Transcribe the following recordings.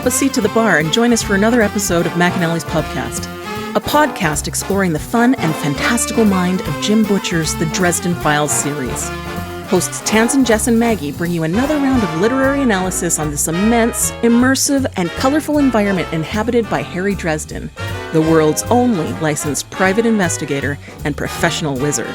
up a seat to the bar and join us for another episode of McAnally's Pubcast, a podcast exploring the fun and fantastical mind of Jim Butcher's The Dresden Files series. Hosts Tansen, Jess, and Maggie bring you another round of literary analysis on this immense, immersive, and colorful environment inhabited by Harry Dresden, the world's only licensed private investigator and professional wizard.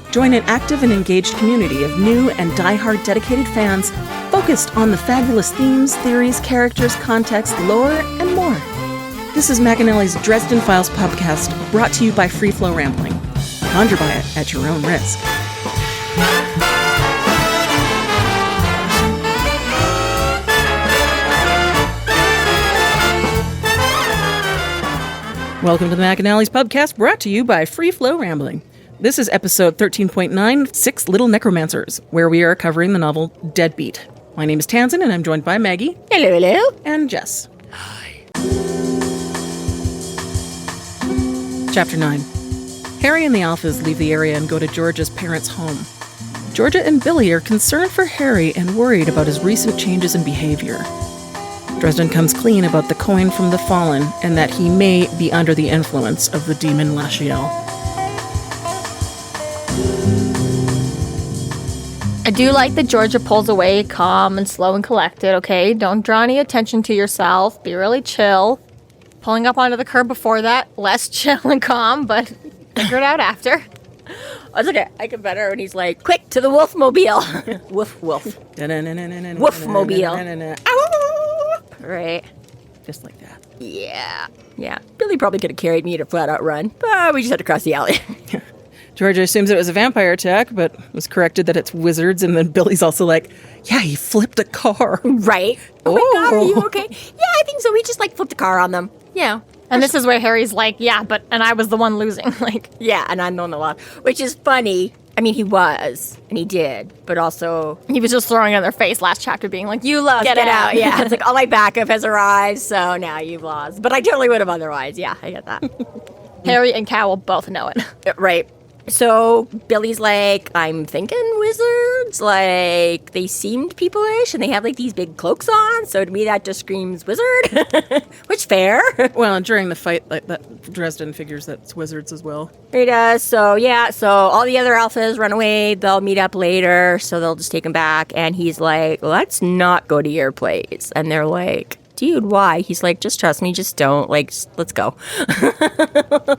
Join an active and engaged community of new and die-hard dedicated fans focused on the fabulous themes, theories, characters, context, lore, and more. This is McAnally's Dresden Files Pubcast, brought to you by Free Flow Rambling. Conjure by it at your own risk. Welcome to the McAnally's Pubcast, brought to you by Free Flow Rambling. This is episode 13.9, 6 Little Necromancers, where we are covering the novel Deadbeat. My name is Tansen, and I'm joined by Maggie. Hello, hello. And Jess. Hi. Chapter 9. Harry and the Alphas leave the area and go to Georgia's parents' home. Georgia and Billy are concerned for Harry and worried about his recent changes in behavior. Dresden comes clean about the coin from the Fallen and that he may be under the influence of the demon Lasciel. I do like that Georgia pulls away calm and slow and collected, okay? Don't draw any attention to yourself. Be really chill. Pulling up onto the curb before that, less chill and calm, but figure it out after. That's okay. I get better when he's like, quick, to the wolf-mobile. Woof, woof. Wolf-mobile. Right. Just like that. Yeah. Billy probably could have carried me to flat-out run, but we just had to cross the alley. Georgia assumes it was a vampire attack, but was corrected that it's wizards, and then Billy's also like, yeah, he flipped a car. Right. Oh my God, are you okay? Yeah, I think so. We just, flipped a car on them. Yeah. And this is where Harry's like, yeah, and I was the one losing. Yeah, and I'm the one that lost. Which is funny. I mean, he was, and he did, but also... He was just throwing it in their face last chapter, being like, you lost, get out. Yeah, it's like, all my backup has arrived, so now you've lost. But I totally would have otherwise. Yeah, I get that. Harry and Cal will both know it. Right. So Billy's like, I'm thinking wizards, they seemed people-ish, and they have, these big cloaks on, so to me that just screams wizard, which fair. Well, and during the fight, that Dresden figures that it's wizards as well. He does, so all the other alphas run away, they'll meet up later, so they'll just take him back, and he's like, let's not go to your place, and they're like, dude, why? He's like, just trust me, just don't. Let's go.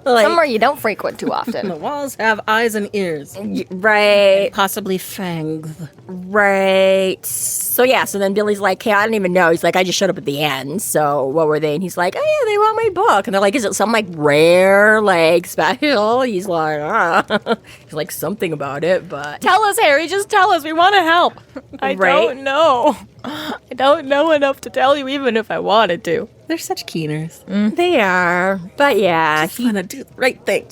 Somewhere you don't frequent too often. The walls have eyes and ears. Right. And possibly fangs. Right. So then Billy's like, hey, I don't even know. He's like, I just showed up at the end. So what were they? And he's like, oh, yeah, they want my book. And they're like, is it some rare, special? He's like, He's like, something about it, but... Tell us, Harry. Just tell us. We want to help. I don't know. I don't know enough to tell you, even if I wanted to. They're such keeners. They are. But yeah. Just want to do the right thing.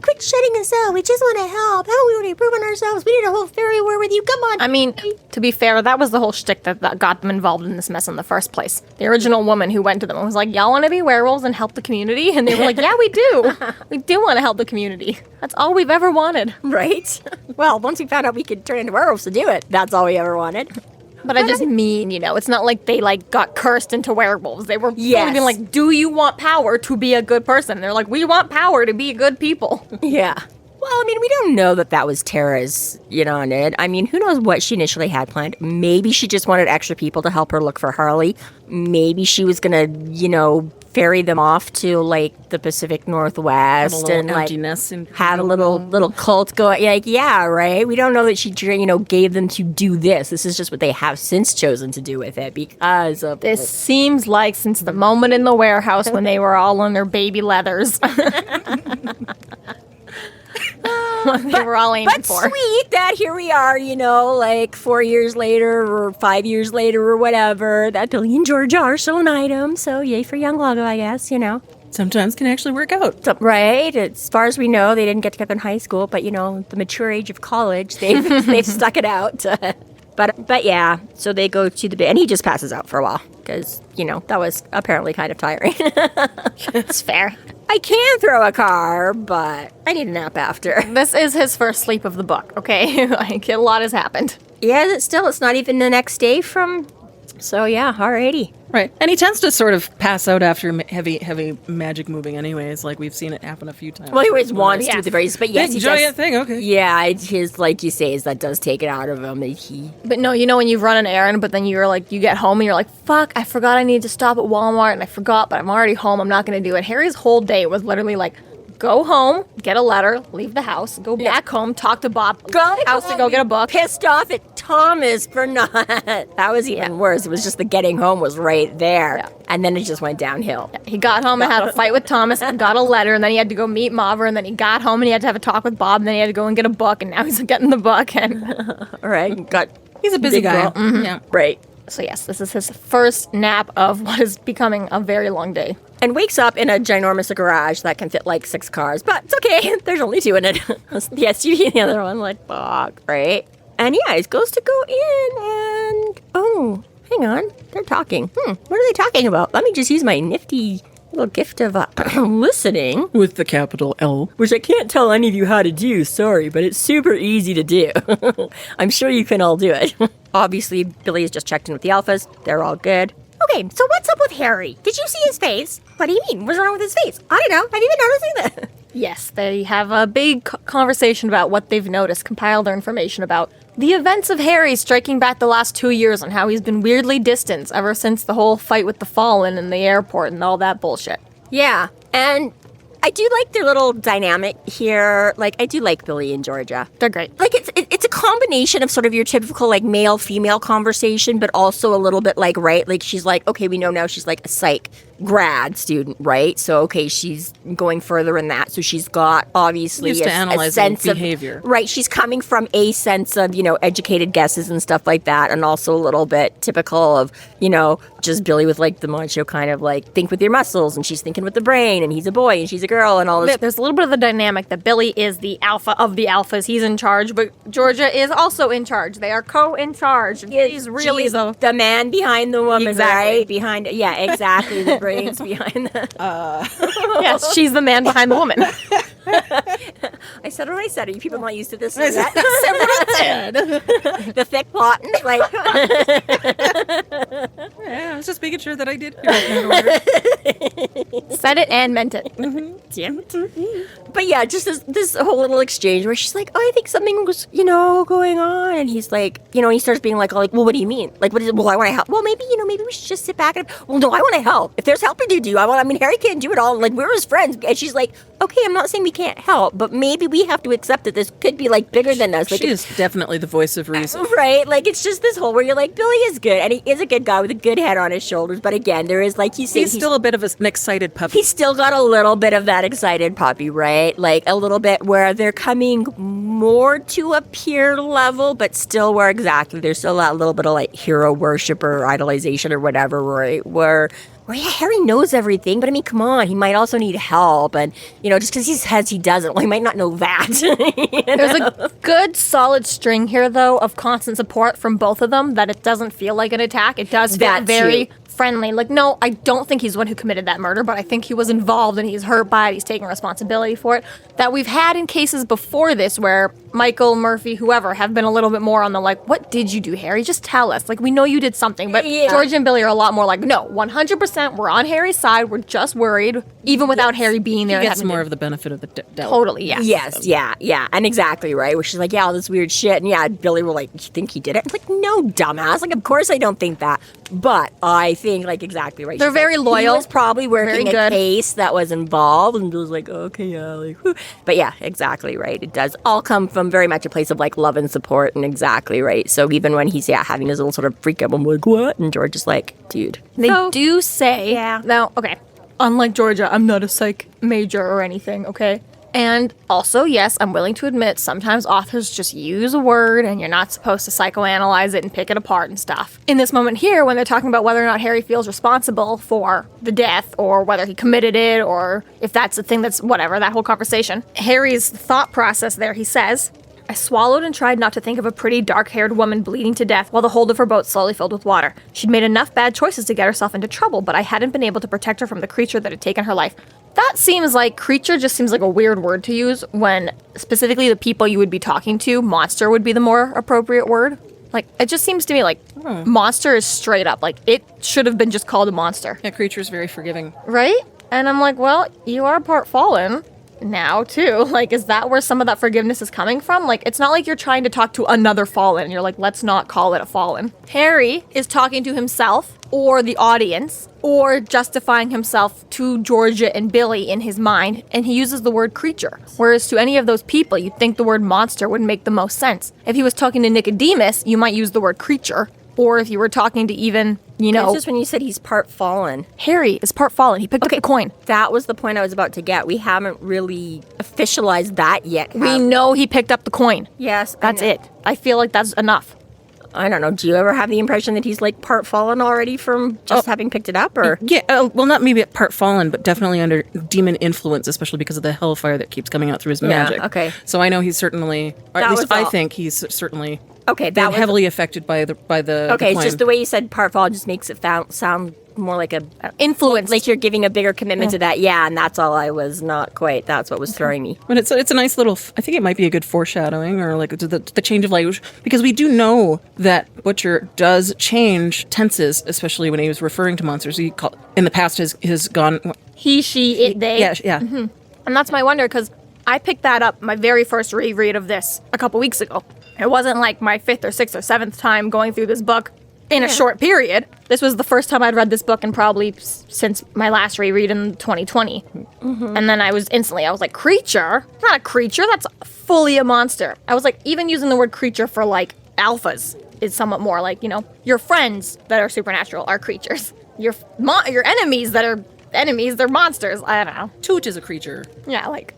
Quit shutting us out. We just want to help. How are we going to improve on ourselves? We need a whole fairy war with you. Come on. I mean, to be fair, that was the whole shtick that got them involved in this mess in the first place. The original woman who went to them and was like, y'all want to be werewolves and help the community? And they were like, yeah, we do. We do want to help the community. That's all we've ever wanted. Right? Well, once we found out we could turn into werewolves to do it, that's all we ever wanted. But I just mean, it's not like they, got cursed into werewolves. They were being like, do you want power to be a good person? And they're like, we want power to be good people. Yeah. Well, I mean, we don't know that was Tara's, Ned. I mean, who knows what she initially had planned. Maybe she just wanted extra people to help her look for Harley. Maybe she was going to, ferry them off to, the Pacific Northwest and, have a little cult going. Yeah, right? We don't know that she, gave them to do this. This is just what they have since chosen to do with it because of... This seems like since the moment in the warehouse when they were all in their baby leathers. They were all aiming for. But sweet that here we are, 4 years later or 5 years later or whatever, that Billy and Georgia are still an item, so yay for young Lago, I guess, Sometimes can actually work out. So, right? As far as we know, they didn't get together in high school, but, the mature age of college, they've stuck it out. But yeah, so they go to the... And he just passes out for a while, because, that was apparently kind of tiring. That's fair. I can throw a car, but I need a nap after. This is his first sleep of the book, okay? A lot has happened. Yeah, it's not even the next day from So yeah, alrighty. Right. And he tends to sort of pass out after heavy magic moving anyways. Like, we've seen it happen a few times. Well, he always wants to at the very least, but yes, Big he giant does. thing, okay. Yeah, his, like you say, is that does take it out of him. But no, you know when you run an errand, but then you're like, you get home and you're like, fuck, I forgot I need to stop at Walmart, and I forgot, but I'm already home, I'm not going to do it. Harry's whole day was literally like, go home, get a letter, leave the house, go back home, talk to Bob, go to the house to go get a book. Pissed off at Thomas for not. That was even worse. It was just the getting home was right there. Yeah. And then it just went downhill. He got home and had a fight with Thomas and got a letter, and then he had to go meet Mauver, and then he got home and he had to have a talk with Bob, and then he had to go and get a book, and now he's getting the book. And All right. He's a busy Big guy. girl. Mm-hmm. Yeah. Right. so yes, this is his first nap of what is becoming a very long day. And wakes up in a ginormous garage that can fit like 6 cars. But it's okay. There's only 2 in it. The SUV and the other one, like, fuck, right? And yeah, he goes to go in and... Oh, hang on. They're talking. What are they talking about? Let me just use my nifty little gift of listening. With the capital L. Which I can't tell any of you how to do, sorry, but it's super easy to do. I'm sure you can all do it. Obviously, Billy has just checked in with the alphas. They're all good. Okay, so what's up with Harry? Did you see his face? What do you mean? What's wrong with his face? I don't know. Have you been noticing that? Yes, they have a big conversation about what they've noticed, compile their information about the events of Harry striking back the last 2 years and how he's been weirdly distanced ever since the whole fight with the Fallen in the airport and all that bullshit. Yeah, and I do like their little dynamic here. Like, I do like Billy and Georgia. They're great. Like, it's a combination of sort of your typical, like, male-female conversation, but also a little bit like, right? Like, she's like, okay, we know now she's like a psych grad student, right? So, okay, she's going further in that. So she's got, obviously, Used to a analyzing sense behavior. Right, she's coming from a sense of, educated guesses and stuff like that, and also a little bit typical of, just Billy with, like, the macho kind of, like, think with your muscles, and she's thinking with the brain, and he's a boy, and she's a girl, and all this. There's a little bit of the dynamic that Billy is the alpha of the alphas. He's in charge, but Georgia is also in charge. They are in charge. He's really She's the man behind the woman, Exactly. right? Behind, yeah, exactly. The brains behind the. Yes, she's the man behind the woman. I said what I said. Are you people not used to this? I said what I said. The thick plot, like. Yeah, I was just making sure that I did hear it in order. Said it and meant it. Damn it. But yeah, just this whole little exchange where she's like, oh, I think something was, going on. And he's like, he starts being like, well, what do you mean? Like, what is it? Well, I want to help. Well, maybe we should just sit back and, well, no, I want to help. If there's helping to do, Harry can't do it all. Like, we're his friends. And she's like, okay, I'm not saying we can't help, but maybe we have to accept that this could be, like, bigger than us. Like, She is definitely the voice of reason. Right? Like, it's just this whole where you're like, Billy is good, and he is a good guy with a good head on his shoulders. But again, there is, like you say, He's still a bit of an excited puppy. he's still got a little bit of that excited puppy, right? Like, a little bit where they're coming more to a peer level, but still where exactly there's still that little bit of, like, hero worship or idolization or whatever, right? Where yeah, Harry knows everything, but I mean, come on, he might also need help. And, just because he says he doesn't, well, he might not know that. There's a good solid string here, though, of constant support from both of them, that it doesn't feel like an attack. It does feel That very too. friendly. Like, no, I don't think he's the one who committed that murder, but I think he was involved and he's hurt by it. He's taking responsibility for it. That we've had in cases before this where Michael, Murphy, whoever have been a little bit more on the, like, what did you do, Harry? Just tell us. Like, we know you did something. But Yeah. George and Billy are a lot more like, no, 100%, we're on Harry's side. We're just worried, even without Harry being there. He and gets having more to- of the benefit of the doubt. Totally, yes. Yes, yeah. And exactly, right? Where she's like, yeah, all this weird shit. And yeah, Billy will like, you think he did it? It's like, no, dumbass. Like, of course I don't think that. But I think, like, exactly right. They're She's very like, loyal. He was probably working Very a good. case that was involved. And Bill's like, okay, yeah, like, whew. But yeah, exactly right. It does all come from very much a place of, like, love and support. And exactly right. So even when he's, having his little sort of freak out, I'm like, what? And George is like, dude. They So- do say, Yeah. now, okay, unlike Georgia, I'm not a psych major or anything, okay? And also, yes, I'm willing to admit sometimes authors just use a word and you're not supposed to psychoanalyze it and pick it apart and stuff. In this moment here, when they're talking about whether or not Harry feels responsible for the death or whether he committed it or if that's the thing that's whatever, that whole conversation, Harry's thought process there, he says, I swallowed and tried not to think of a pretty dark-haired woman bleeding to death while the hold of her boat slowly filled with water. She'd made enough bad choices to get herself into trouble, but I hadn't been able to protect her from the creature that had taken her life. That seems like, creature just seems like a weird word to use when specifically the people you would be talking to, monster would be the more appropriate word. Like, it just seems to me like monster is straight up. Like, it should have been just called a monster. Yeah, creature's very forgiving. Right? And I'm like, well, you are part fallen now, too. Like, is that where some of that forgiveness is coming from? Like, it's not like you're trying to talk to another fallen and you're like, let's not call it a fallen. Harry is talking to himself or the audience or justifying himself to Georgia and Billy in his mind, and he uses the word creature. Whereas to any of those people, you'd think the word monster would make the most sense. If he was talking to Nicodemus, you might use the word creature. Or if you were talking to even, It's just when you said he's part fallen. Harry is part fallen. He picked up the coin. That was the point I was about to get. We haven't really officialized that yet. We know he picked up the coin. Yes. That's it. I feel like that's enough. I don't know. Do you ever have the impression that he's like part fallen already from just having picked it up, or? Yeah, well, not maybe part fallen, but definitely under demon influence, especially because of the hellfire that keeps coming out through his magic. Okay. So I know he's certainly, or at least I think he's certainly been heavily affected by the Okay, the it's just the way you said part fallen just makes it sound more like a influence, like you're giving a bigger commitment to that. Yeah, and that's all. I was not quite. That's what was throwing me. But it's a nice little. I think it might be a good foreshadowing, or like the change of language, because we do know that Butcher does change tenses, especially when he was referring to monsters. He in the past has gone he, she, it, they. Yeah. Mm-hmm. And that's my wonder, because I picked that up my very first reread of this a couple weeks ago. It wasn't like my 5th or 6th or 7th time going through this book in a short period. This was the first time I'd read this book, and probably since my last reread in 2020. Mm-hmm. And then I was like, creature? Not a creature, that's fully a monster. I was like, even using the word creature for like alphas is somewhat more like, your friends that are supernatural are creatures. Your enemies that are enemies, they're monsters. I don't know. Toot is a creature. Yeah, like,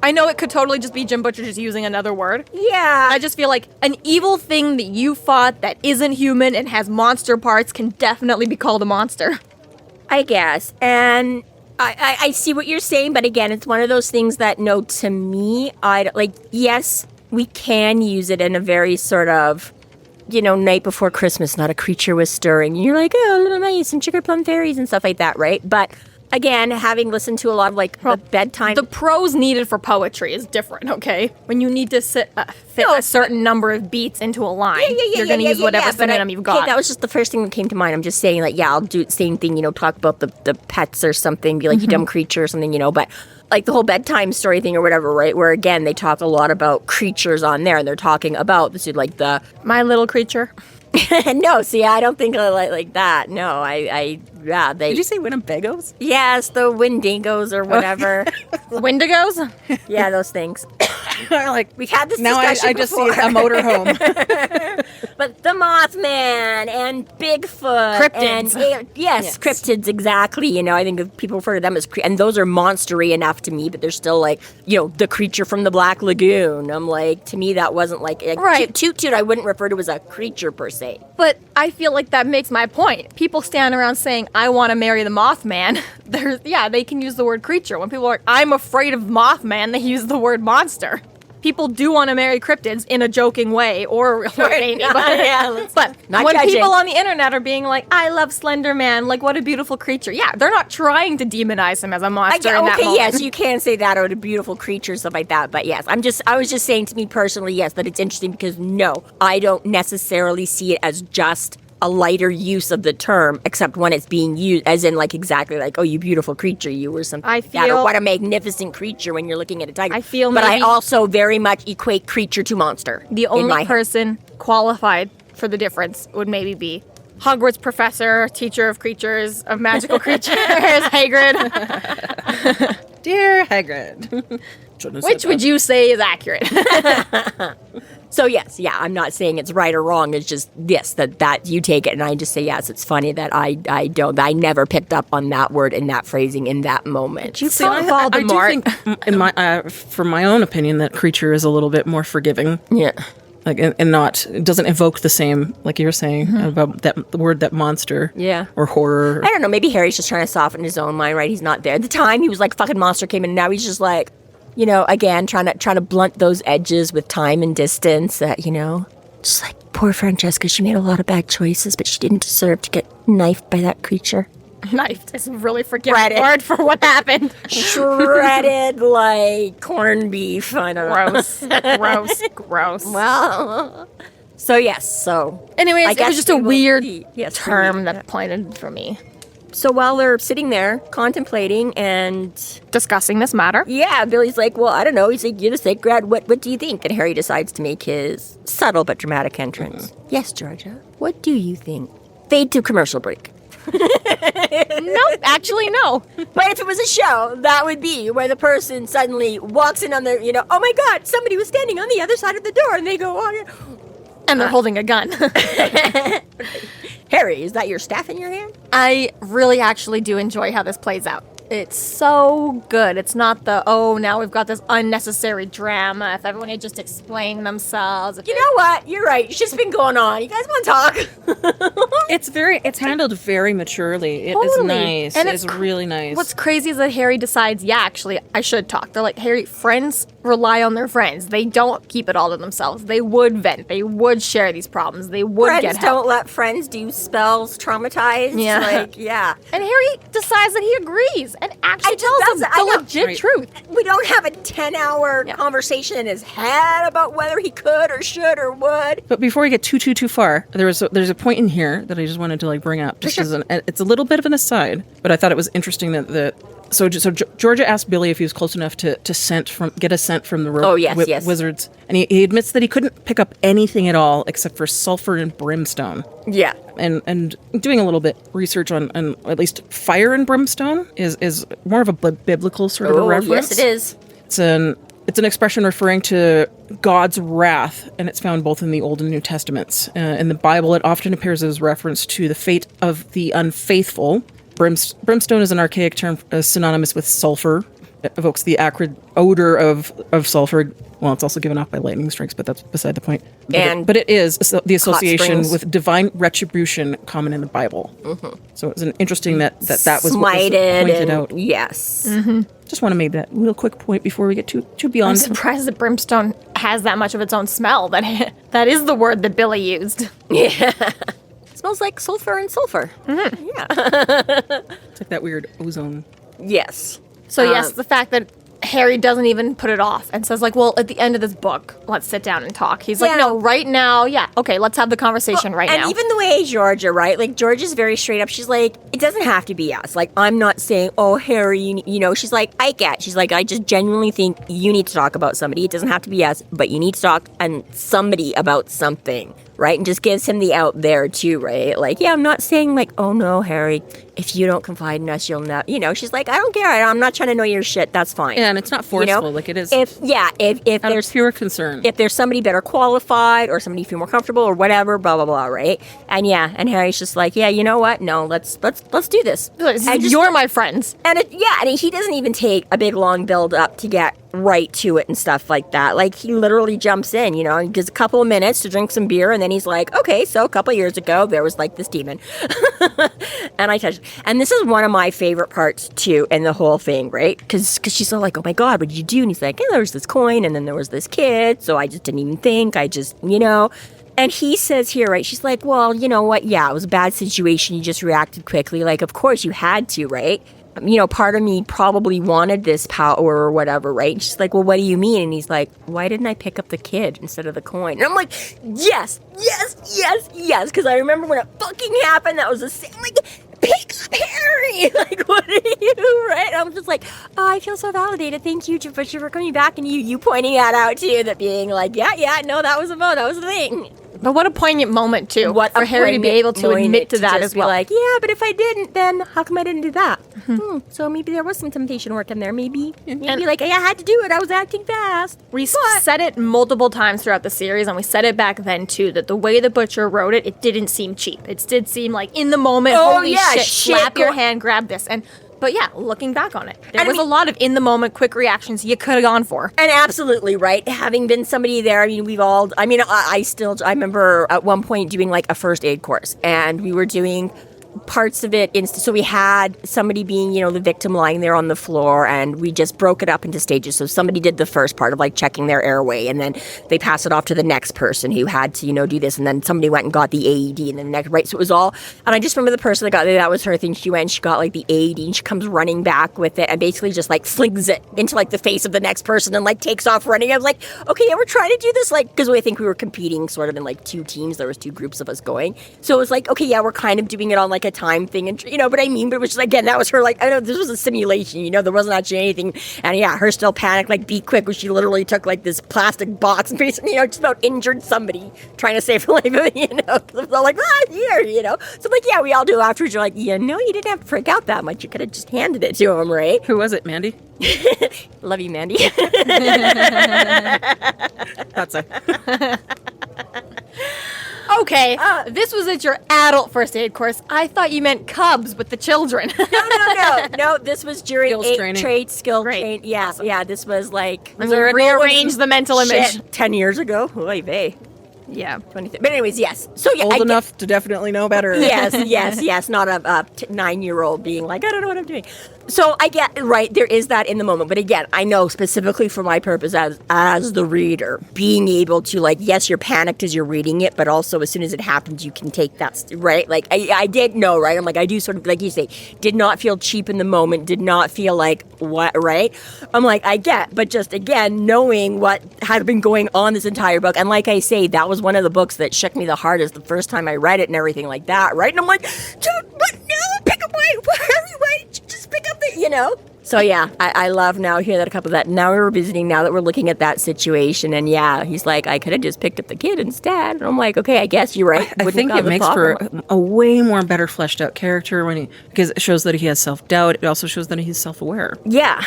I know it could totally just be Jim Butcher just using another word. Yeah. I just feel like an evil thing that you fought that isn't human and has monster parts can definitely be called a monster. I guess. And I see what you're saying, but again, it's one of those things that, no, to me, yes, we can use it in a very sort of, night before Christmas, not a creature was stirring. You're like, oh, little mice and sugar plum fairies and stuff like that, right? But again, having listened to a lot of the bedtime, the prose needed for poetry is different. Okay, when you need to fit a certain number of beats into a line, you're going to use whatever synonym you've got. Okay, that was just the first thing that came to mind. I'm just saying, I'll do the same thing. Talk about the pets or something, be like, you dumb creature or something, but. Like the whole bedtime story thing or whatever, right? Where again, they talk a lot about creatures on there, and they're talking about this, like the My Little Creature. No, see, I don't think like that. No, they. Did you say Winnebagos? Yes, the Wendigos or whatever. Wendigos? Yeah, those things. Like we had this now discussion I just see before. a motorhome. But the Mothman and Bigfoot. Cryptids. And, yes, cryptids, exactly. I think if people refer to them as and those are monstery enough to me, but they're still like, the creature from the Black Lagoon. I'm like, to me, that wasn't like right. Toot I wouldn't refer to as a creature per se. But I feel like that makes my point. People stand around saying, I want to marry the Mothman. They can use the word creature. When people are like, I'm afraid of Mothman, they use the word monster. People do want to marry cryptids in a joking way, or maybe, but when judging. People on the internet are being like, I love Slender Man, like, what a beautiful creature. Yeah, they're not trying to demonize him as a monster in that moment. Yes, you can say that, or a beautiful creature, stuff like that, but yes, I was just saying to me personally, yes, that it's interesting because no, I don't necessarily see it as just a lighter use of the term, except when it's being used as in exactly like, oh, you beautiful creature, you or something. I like that, or feel what a magnificent creature when you're looking at a tiger. I feel, but I maybe also very much equate creature to monster. The only person qualified for the difference would maybe be Hogwarts professor, teacher of creatures, of magical creatures, Hagrid. Dear Hagrid. Which would you say is accurate? So yes, I'm not saying it's right or wrong. It's just this, that you take it, and I just say yes. It's funny that I never picked up on that word and that phrasing in that moment. You call I do think, in my from my own opinion, that creature is a little bit more forgiving. Yeah. It doesn't evoke the same, like you were saying, about the word, that monster. Yeah. Or horror. I don't know, maybe Harry's just trying to soften his own mind, right? He's not there. At the time, he was like, fucking monster came in, and now he's just like, again, trying to blunt those edges with time and distance, just like, poor Francesca, she made a lot of bad choices, but she didn't deserve to get knifed by that creature. Knifed is a really forgiving word for what happened. Shredded like corned beef. I don't know. Gross. Gross. Well, So yes, Anyways, I it guess was just a we will weird see. Yes, term that pointed for me. So while they're sitting there contemplating and Discussing this matter. yeah, Billy's like, well, I don't know. He's like, you're the sick grad. What do you think? And Harry decides to make his subtle but dramatic entrance. Yes, Georgia. What do you think? Fade to commercial break. Nope, actually, no. But if it was a show, that would be where the person suddenly walks in on their, oh my God, somebody was standing on the other side of the door, and they go, oh, And they're holding a gun. Harry, is that your staff in your hand? I really actually do enjoy how this plays out. It's so good. It's not now we've got this unnecessary drama. If everyone had just explained themselves. You know what? You're right. It's just been going on. You guys want to talk? It's handled very maturely. It is Totally. nice. And It's really nice. What's crazy is that Harry decides, yeah, actually, I should talk. They're like, Harry, friends rely on their friends. They don't keep it all to themselves. They would vent. They would share these problems. They would Friends get help. don't let friends do spells traumatized. Yeah. Yeah. And Harry decides that he agrees and actually tells them that's- I the know. legit Right. truth. We don't have a 10-hour conversation in his head about whether he could or should or would. But before we get too far, there's a point in here that I just wanted to bring up. Just as it's a little bit of an aside, but I thought it was interesting that so Georgia asked Billy if he was close enough to get a scent from the Oh, yes. wizards, and he admits that he couldn't pick up anything at all except for sulfur and brimstone. Yeah. And doing a little bit research on at least fire and brimstone is more of a biblical sort of a reference. Yes, it is. It's an expression referring to God's wrath, and it's found both in the Old and New Testaments. In the Bible, it often appears as reference to the fate of the unfaithful. Brimstone is an archaic term synonymous with sulfur. It evokes the acrid odor of sulfur. Well, it's also given off by lightning strikes, but that's beside the point. But it is the association with divine retribution common in the Bible. Mm-hmm. So it's an interesting that was what was pointed out. Yes. Mm-hmm. Just want to make that real quick point before we get too beyond. I'm surprised that brimstone has that much of its own smell. That is the word that Billy used. Yeah. Smells like sulfur and sulfur. Mm-hmm. Yeah. It's like that weird ozone. Yes. So yes, the fact that Harry doesn't even put it off and says well, at the end of this book, let's sit down and talk. He's like, no, right now, yeah, okay, let's have the conversation now. And even the way Georgia, right? Like, Georgia's very straight up. She's like, it doesn't have to be us. Like, I'm not saying, oh, Harry, she's like, I get. She's like, I just genuinely think you need to talk about somebody. It doesn't have to be us, but you need to talk and somebody about something, right? And just gives him the out there, too, right? Like, yeah, I'm not saying, like, oh, no, Harry, if you don't confide in us, you'll know. She's like, I don't care. I'm not trying to know your shit. That's fine. Yeah, and it's not forceful. Like, it is. If there's pure concern. If there's somebody better qualified or somebody you feel more comfortable or whatever, blah blah blah, right? And Harry's just like, yeah, you know what? No, let's do this. You're my friends. And he doesn't even take a big long build up to get right to it and stuff like that. Like, he literally jumps in, he gives a couple of minutes to drink some beer, and then he's like, okay, so a couple of years ago there was like this demon, and I touched. And this is one of my favorite parts too in the whole thing, right? Because she's all like, oh my God, what did you do? And he's like, there was this coin, and then there was this kid, so I just didn't even think. I just, And he says here, right, she's like, well, you know what? Yeah, it was a bad situation. You just reacted quickly. Like, of course you had to, right? Part of me probably wanted this power or whatever, right? And she's like, well, what do you mean? And he's like, why didn't I pick up the kid instead of the coin? And I'm like, yes. Because I remember when it fucking happened, that was the same, like, pick up Harry! Like, what are you, right? And I'm just like, oh, I feel so validated. Thank you for coming back, and you pointing that out too, that being like, yeah, no, that was the thing. But what a poignant moment, too, for Harry to be able to admit to that as well. Like, yeah, but if I didn't, then how come I didn't do that? So maybe there was some temptation working there. Maybe like, I had to do it. I was acting fast. We said it multiple times throughout the series, and we said it back then, too, that the way the Butcher wrote it, it didn't seem cheap. It did seem like, in the moment, holy shit, slap your hand, grab this. But yeah, looking back on it, there was a lot of in-the-moment quick reactions you could have gone for. And absolutely, right? Having been somebody there, I remember at one point doing like a first aid course, and we were doing parts of it. So we had somebody being, the victim lying there on the floor, and we just broke it up into stages. So somebody did the first part of like checking their airway, and then they pass it off to the next person who had to, do this. And then somebody went and got the AED, and then the next, right? So it was all, and I just remember the person that got there, that was her thing. She went and she got like the AED, and she comes running back with it and basically just like slings it into like the face of the next person and like takes off running. I was like, okay, yeah, we're trying to do this, like, because I think we were competing sort of in like 2 teams. There was 2 groups of us going. So it was like, okay, yeah, we're kind of doing it on like a time thing, and but I mean, but it was just, again, that was her, like, I know this was a simulation, there wasn't actually anything. And yeah, her still panicked, like, be quick, when she literally took like this plastic box and basically, just about injured somebody trying to save her life, because it was all like, here, So I'm like, yeah, we all do afterwards. You're like, you didn't have to freak out that much. You could have just handed it to him, right? Who was it, Mandy? Love you, Mandy. That's it. Okay, this was at your adult first aid course. I thought you meant cubs with the children. No, this was during Skills training. skill training. Yeah, this was like... Rearrange the mental image. 10 years ago. Oy vey. Yeah. 23. But anyways, yes. So yeah, Old enough to definitely know better. Yes. Not a 9-year-old being like, I don't know what I'm doing. So I get, right, there is that in the moment. But again, I know specifically for my purpose as the reader, being able to, like, yes, you're panicked as you're reading it, but also as soon as it happens, you can take that, right? Like, I did know, right? I'm like, I do sort of, like you say, did not feel cheap in the moment, did not feel like, what, right? I'm like, I get, but just, again, knowing what had been going on this entire book, and like I say, that was one of the books that shook me the hardest the first time I read it and everything like that, right? And I'm like, dude, what? No, pick up, wait, just pick up the, So yeah, I love now hear that a couple of that. Now we're revisiting, now that we're looking at that situation, and yeah, he's like, I could have just picked up the kid instead. And I'm like, okay, I guess you're right. I think it makes for a way more better fleshed out character because it shows that he has self-doubt. It also shows that he's self-aware. Yeah,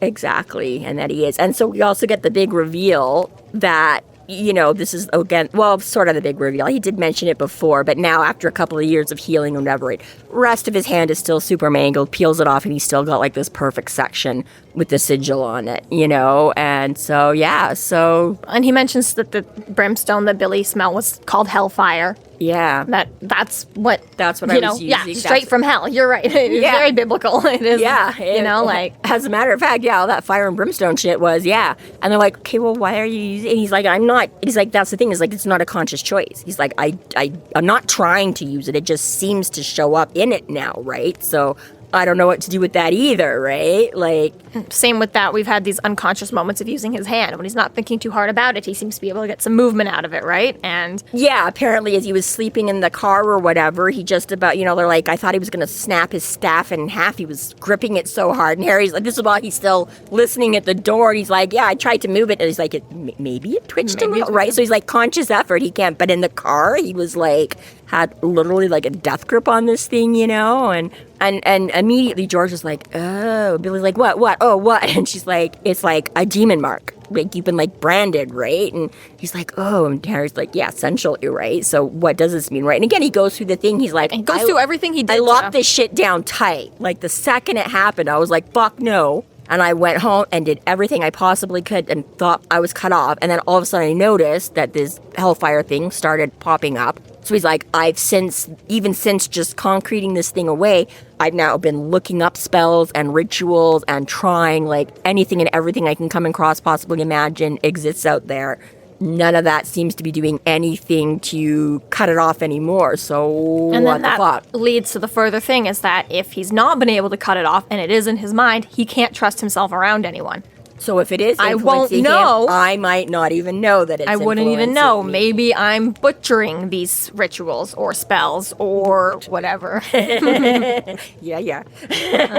exactly, and that he is. And so we also get the big reveal that, this is, again, well, sort of the big reveal. He did mention it before, but now after a couple of years of healing and whatever, rest of his hand is still super mangled, peels it off, and he's still got like this perfect section with the sigil on it, and so, yeah, And he mentions that the brimstone that Billy smelled was called hellfire. Yeah. That's what I was using. Yeah, straight from hell. You're right. It's very biblical. It is. Yeah. Like. As a matter of fact, all that fire and brimstone shit was, And they're like, okay, well, why are you using it? And he's like, I'm not. He's like, that's the thing, is like, it's not a conscious choice. He's like, I'm not trying to use it. It just seems to show up in it now, right? So I don't know what to do with that either, right? Like, same with that. We've had these unconscious moments of using his hand. When he's not thinking too hard about it, he seems to be able to get some movement out of it, right? And yeah, apparently as he was sleeping in the car or whatever, he just about, they're like, I thought he was going to snap his staff in half. He was gripping it so hard. And Harry's like, this is while he's still listening at the door. And he's like, yeah, I tried to move it. And he's like, maybe it twitched a little, right? So he's like, conscious effort, he can't. But in the car, he was like, had literally like a death grip on this thing, and immediately George was like, oh, Billy's like, what? Oh, what? And she's like, it's like a demon mark. Like, you've been like branded, right? And he's like, oh, and Harry's like, yeah, essentially, right? So what does this mean, right? And again, he goes through the thing. He's like, he goes through everything he did. I locked this shit down tight. Like, the second it happened, I was like, fuck no. And I went home and did everything I possibly could and thought I was cut off. And then all of a sudden I noticed that this hellfire thing started popping up. So he's like, even since just concreting this thing away, I've now been looking up spells and rituals and trying like anything and everything I can come across, possibly imagine exists out there. None of that seems to be doing anything to cut it off anymore. So and what then the fuck? Leads to the further thing is that if he's not been able to cut it off and it is in his mind, he can't trust himself around anyone. So if it is I won't know. I might not even know that it's I wouldn't even know. Me. Maybe I'm butchering these rituals or spells or whatever. Yeah.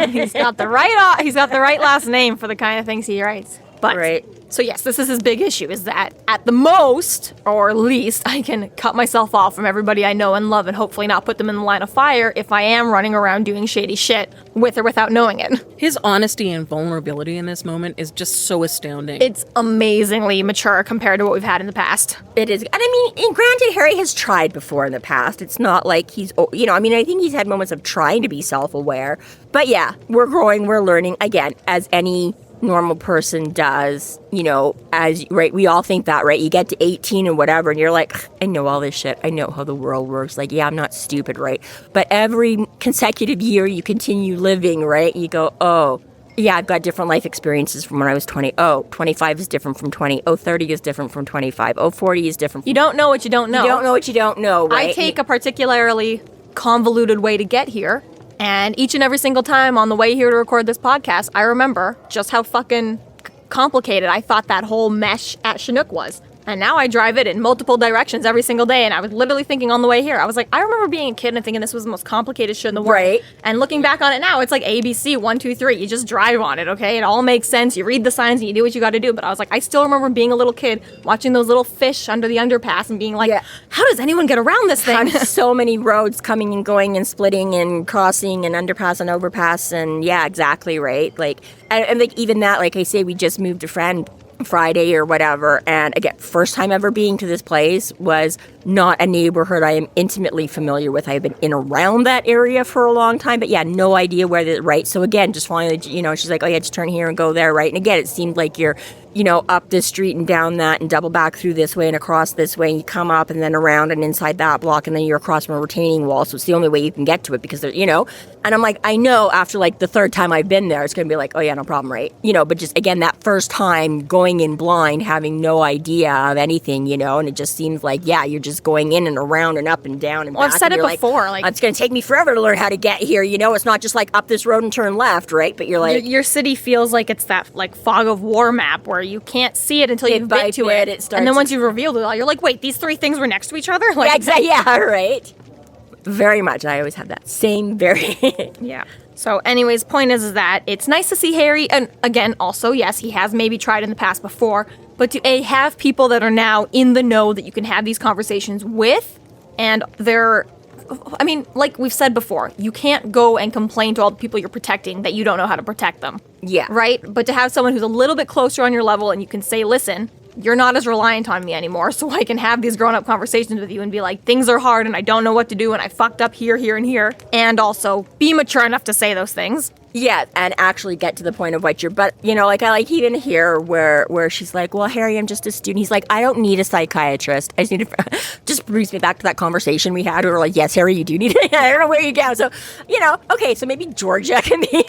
He's got the right last name for the kind of things he writes. But right. So yes, this is his big issue, is that at the most, or least, I can cut myself off from everybody I know and love and hopefully not put them in the line of fire if I am running around doing shady shit with or without knowing it. His honesty and vulnerability in this moment is just so astounding. It's amazingly mature compared to what we've had in the past. It is. And I mean, granted, Harry has tried before in the past. It's not like he's, I think he's had moments of trying to be self-aware. But yeah, we're growing, we're learning, again, as any normal person does, right? We all think that, right? You get to 18 and whatever, and you're like, I know all this shit. I know how the world works. Like, yeah, I'm not stupid, right? But every consecutive year you continue living, right? You go, oh, yeah, I've got different life experiences from when I was 20. Oh, 25 is different from 20. Oh, 30 is different from 25. Oh, 40 is different. You don't know what you don't know. You don't know what you don't know, right? I take a particularly convoluted way to get here, and each and every single time on the way here to record this podcast, I remember just how fucking complicated I thought that whole mesh at Chinook was. And now I drive it in multiple directions every single day, and I was literally thinking on the way here, I was like, I remember being a kid and thinking this was the most complicated shit in the world. Right. And looking back on it now, it's like ABC, 1, 2, 3. You just drive on it, okay? It all makes sense. You read the signs and you do what you got to do. But I was like, I still remember being a little kid watching those little fish under the underpass and being like, how does anyone get around this thing? So many roads coming and going and splitting and crossing and underpass and overpass, and yeah, exactly, right? Like, and like even that, like I say, we just moved a friend Friday or whatever, and again, first time ever being to this place was not a neighborhood I am intimately familiar with. I've been in around that area for a long time, but yeah, no idea where the right. So again, just following, she's like, oh yeah, just turn here and go there, right? And again, it seemed like you're, up this street and down that and double back through this way and across this way, and you come up and then around and inside that block, and then you're across from a retaining wall. So it's the only way you can get to it because they're, and I'm like, I know after like the third time I've been there, it's going to be like, oh yeah, no problem, right? But just again, that first time going in blind, having no idea of anything, and it just seems like, yeah, you're just going in and around and up and down and back. I've said it before. Like, it's going to take me forever to learn how to get here, It's not just like up this road and turn left, right? But you're like... Your city feels like it's that like fog of war map where you can't see it until you've been to it. And then once you've revealed it all, you're like, wait, these three things were next to each other? Like, yeah, exactly. Yeah, right. Very much. I always have that same Yeah. So anyways, point is that it's nice to see Harry, and again, also, yes, he has maybe tried in the past before, but to have people that are now in the know that you can have these conversations with, and they're, I mean, like we've said before, you can't go and complain to all the people you're protecting that you don't know how to protect them. Yeah. Right? But to have someone who's a little bit closer on your level and you can say, listen, you're not as reliant on me anymore, so I can have these grown-up conversations with you and be like, things are hard and I don't know what to do and I fucked up here, here, and here. And also be mature enough to say those things. Yeah, and actually get to the point of what you're, but, like, I like even here where she's like, well, Harry, I'm just a student. He's like, I don't need a psychiatrist. I just need to, just brings me back to that conversation we had. We were like, yes, Harry, you do need it. I don't know where you go. So, okay, so maybe Georgia can be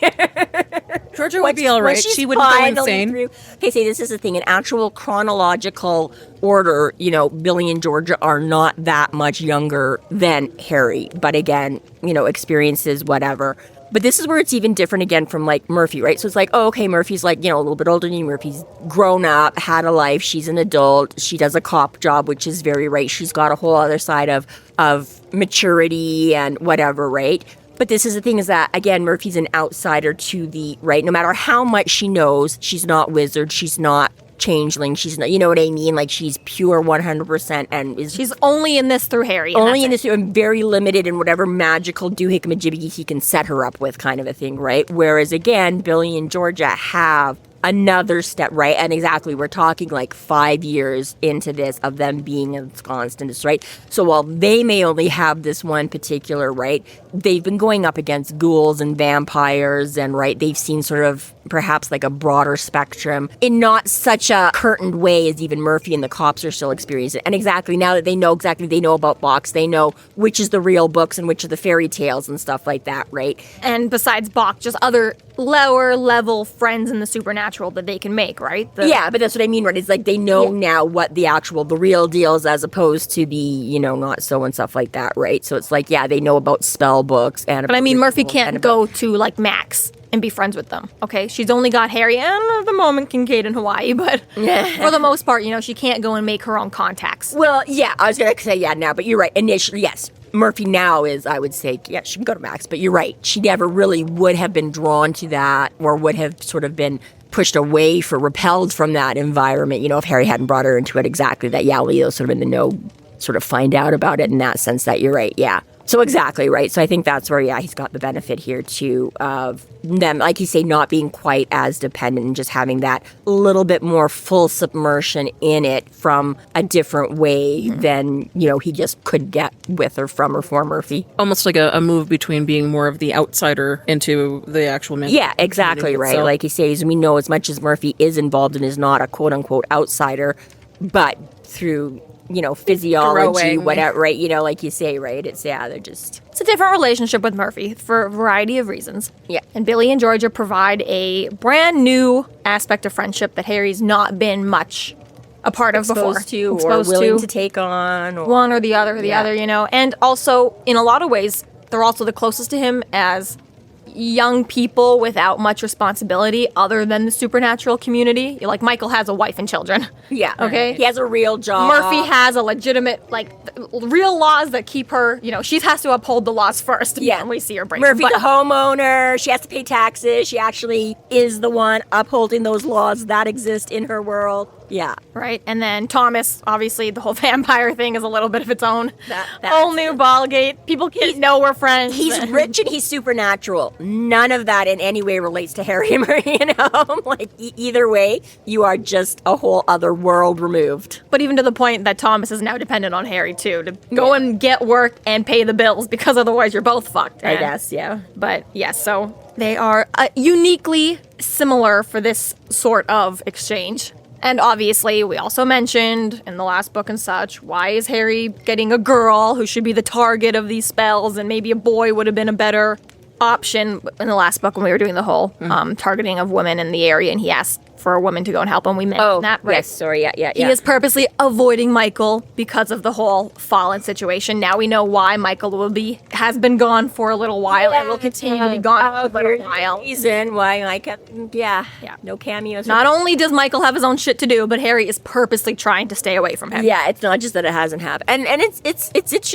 Georgia would be all right. She wouldn't go insane. Okay, see, this is the thing. In actual chronological order, Billy and Georgia are not that much younger than Harry. But again, experiences, whatever. But this is where it's even different again from like Murphy, right? So it's like, oh, okay, Murphy's like, a little bit older than you. Murphy's grown up, had a life. She's an adult. She does a cop job, which is very right. She's got a whole other side of maturity and whatever, right? But this is the thing is that, again, Murphy's an outsider to the, right? No matter how much she knows, she's not wizard. She's not changeling. She's not, you know what I mean? Like, she's pure 100% and is... She's only in this through Harry. Only in this through, and very limited in whatever magical doohickamajibbity he can set her up with kind of a thing, right? Whereas, again, Billy and Georgia have another step, right? And exactly, we're talking like 5 years into this of them being ensconced in this, right? So while they may only have this one particular, right, they've been going up against ghouls and vampires and, right, they've seen sort of perhaps like a broader spectrum in not such a curtained way as even Murphy and the cops are still experiencing. And exactly, now that they know about Bach, they know which is the real books and which are the fairy tales and stuff like that, right? And besides Bach, just other lower level friends in the supernatural that they can make, right? Yeah, but that's what I mean, right? It's like they know now what the real deal is as opposed to the, not so and stuff like that, right? So it's like, yeah, they know about spell books and... But I mean, Murphy can't go to like Max and be friends with them, okay? She's only got Harry and at the moment Kincaid in Hawaii, but for the most part, she can't go and make her own contacts. Well, yeah, I was going to say now, but you're right. Initially, yes. Murphy now is, I would say, yeah, she can go to Max, but you're right. She never really would have been drawn to that or would have sort of been pushed away repelled from that environment, if Harry hadn't brought her into it exactly that, yeah, Leo's sort of in the know, sort of find out about it in that sense that you're right, yeah. So exactly, right? So I think that's where, he's got the benefit here too of them, like you say, not being quite as dependent and just having that little bit more full submersion in it from a different way than, he just could get with or from or for Murphy. Almost like a move between being more of the outsider into the actual man. Yeah, exactly, right. So, like he says, we know as much as Murphy is involved and is not a quote-unquote outsider, but through physiology, Growing. whatever, right? Like you say, right? It's It's a different relationship with Murphy for a variety of reasons. Yeah. And Billy and Georgia provide a brand new aspect of friendship that Harry's not been much a part of before. Exposed or willing to take on. Or, one or the other, And also, in a lot of ways, they're also the closest to him as young people without much responsibility other than the supernatural community. Like, Michael has a wife and children. Yeah. Okay? He has a real job. Murphy has a legitimate, real laws that keep her, she has to uphold the laws first. Yeah. And we see her break. Murphy's a homeowner. She has to pay taxes. She actually is the one upholding those laws that exist in her world. Yeah. Right? And then Thomas, obviously, the whole vampire thing is a little bit of its own. That's whole new ballgate. People can't know we're friends. He's rich and he's supernatural. None of that in any way relates to Harry and Murray, either way, you are just a whole other world removed. But even to the point that Thomas is now dependent on Harry, too, to go and get work and pay the bills, because otherwise you're both fucked. I guess, yeah. But, yes, so they are uniquely similar for this sort of exchange. And obviously, we also mentioned in the last book and such, why is Harry getting a girl who should be the target of these spells, and maybe a boy would have been a better option in the last book when we were doing the whole targeting of women in the area, and he asked for a woman to go and help him. We mentioned that, right? Yes, sorry, yeah. He is purposely avoiding Michael because of the whole Fallen situation. Now we know why Michael has been gone for a little while and will continue to be gone for a little while. Reason why no cameos. Not only does Michael have his own shit to do, but Harry is purposely trying to stay away from him. Yeah, it's not just that it hasn't happened, and it's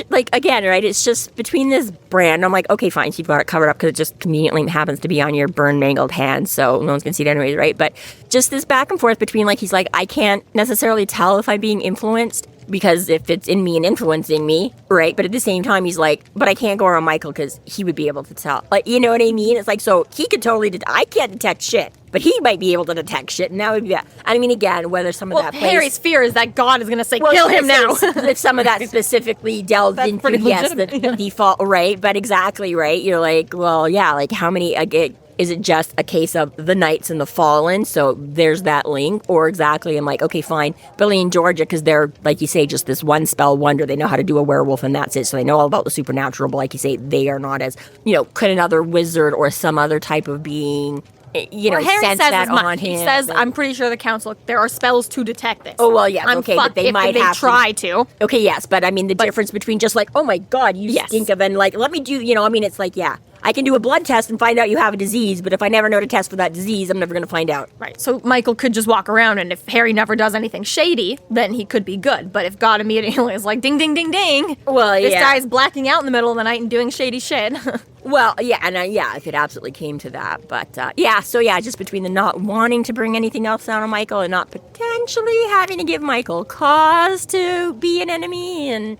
like, again, right? It's just between this brand. I'm like, okay, fine, so you've got it covered up because it just conveniently happens to be on your burned, mangled hand, so no one's gonna see it anyways, right? But just this back and forth between, he's like, I can't necessarily tell if I'm being influenced because if it's in me and influencing me, right? But at the same time, he's like, but I can't go around Michael because he would be able to tell. You know what I mean? It's like, so he could totally, I can't detect shit, but he might be able to detect shit, and that would be that. I mean, again, whether some of that plays... Harry's fear is that God is going to say, kill him now. If some of that specifically delved into, the default, right? But exactly, right? You're like, well, yeah, how many... Is it just a case of the Knights and the Fallen? So there's that link. Or exactly, I'm like, okay, fine. Billy and Georgia, because they're, like you say, just this one spell wonder. They know how to do a werewolf and that's it. So they know all about the supernatural. But like you say, they are not as, could another wizard or some other type of being, Harry sense says that on him. He says, I'm pretty sure the council, there are spells to detect this. Oh, well, yeah, I'm okay, but they might have try to. Okay, yes, but I mean, the difference between just oh my God, you stink of, and let me do, it's like, yeah. I can do a blood test and find out you have a disease, but if I never know to test for that disease, I'm never going to find out. Right. So Michael could just walk around, and if Harry never does anything shady, then he could be good. But if God immediately is like, ding, ding, ding, ding, this guy's blacking out in the middle of the night and doing shady shit. Well, yeah, and if it absolutely came to that. But, just between the not wanting to bring anything else down on Michael and not potentially having to give Michael cause to be an enemy, and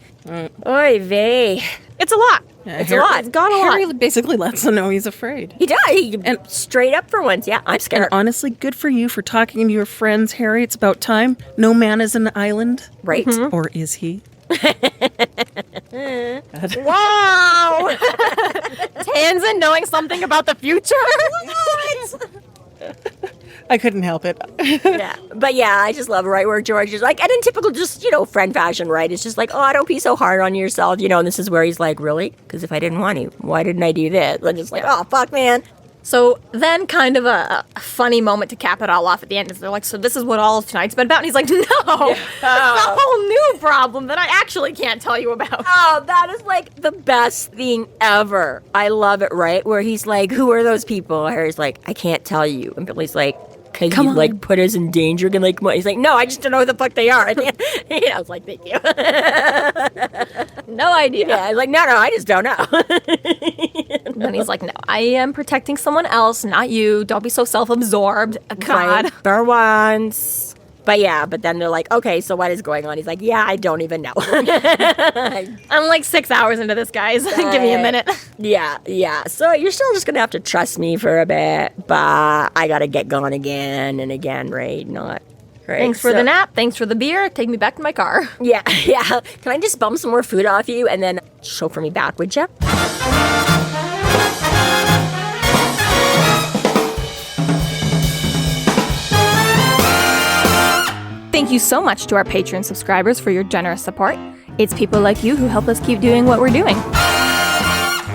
oy vey. It's a lot. Yeah, it's a lot. It's got a lot. Harry basically lets them know he's afraid. He does. And straight up for once. Yeah, I'm scared. And honestly, good for you for talking to your friends, Harry. It's about time. No man is an island. Right. Mm-hmm. Or is he? Wow! Tanzan knowing something about the future? What? I couldn't help it. Yeah. But yeah, I just love it, right? Where George is like, and in typical just, friend fashion, right? It's just like, oh, don't be so hard on yourself, and this is where he's like, really? Because if I didn't want to, why didn't I do this? I'm just like, oh, fuck, man. So then kind of a funny moment to cap it all off at the end is they're like, so this is what all of tonight's been about? And he's like, no, it's a whole new problem that I actually can't tell you about. Oh, that is the best thing ever. I love it, right? Where he's like, who are those people? Harry's like, I can't tell you. And Billy's like, because you put us in danger. And he's like, no, I just don't know who the fuck they are. I was like, thank you. No idea. Yeah, I was like, no, I just don't know. And then he's like, no, I am protecting someone else, not you. Don't be so self-absorbed. God. Right. For once. But then they're like, okay, so what is going on? He's like, yeah, I don't even know. I'm like 6 hours into this, guys. Give me a minute. Yeah. So you're still just going to have to trust me for a bit, but I got to get going again and again, right? Not... Right. Thanks for the nap. Thanks for the beer. Take me back to my car. Yeah. Can I just bum some more food off you and then chauffeur me back, would you? Thank you so much to our Patreon subscribers for your generous support. It's people like you who help us keep doing what we're doing.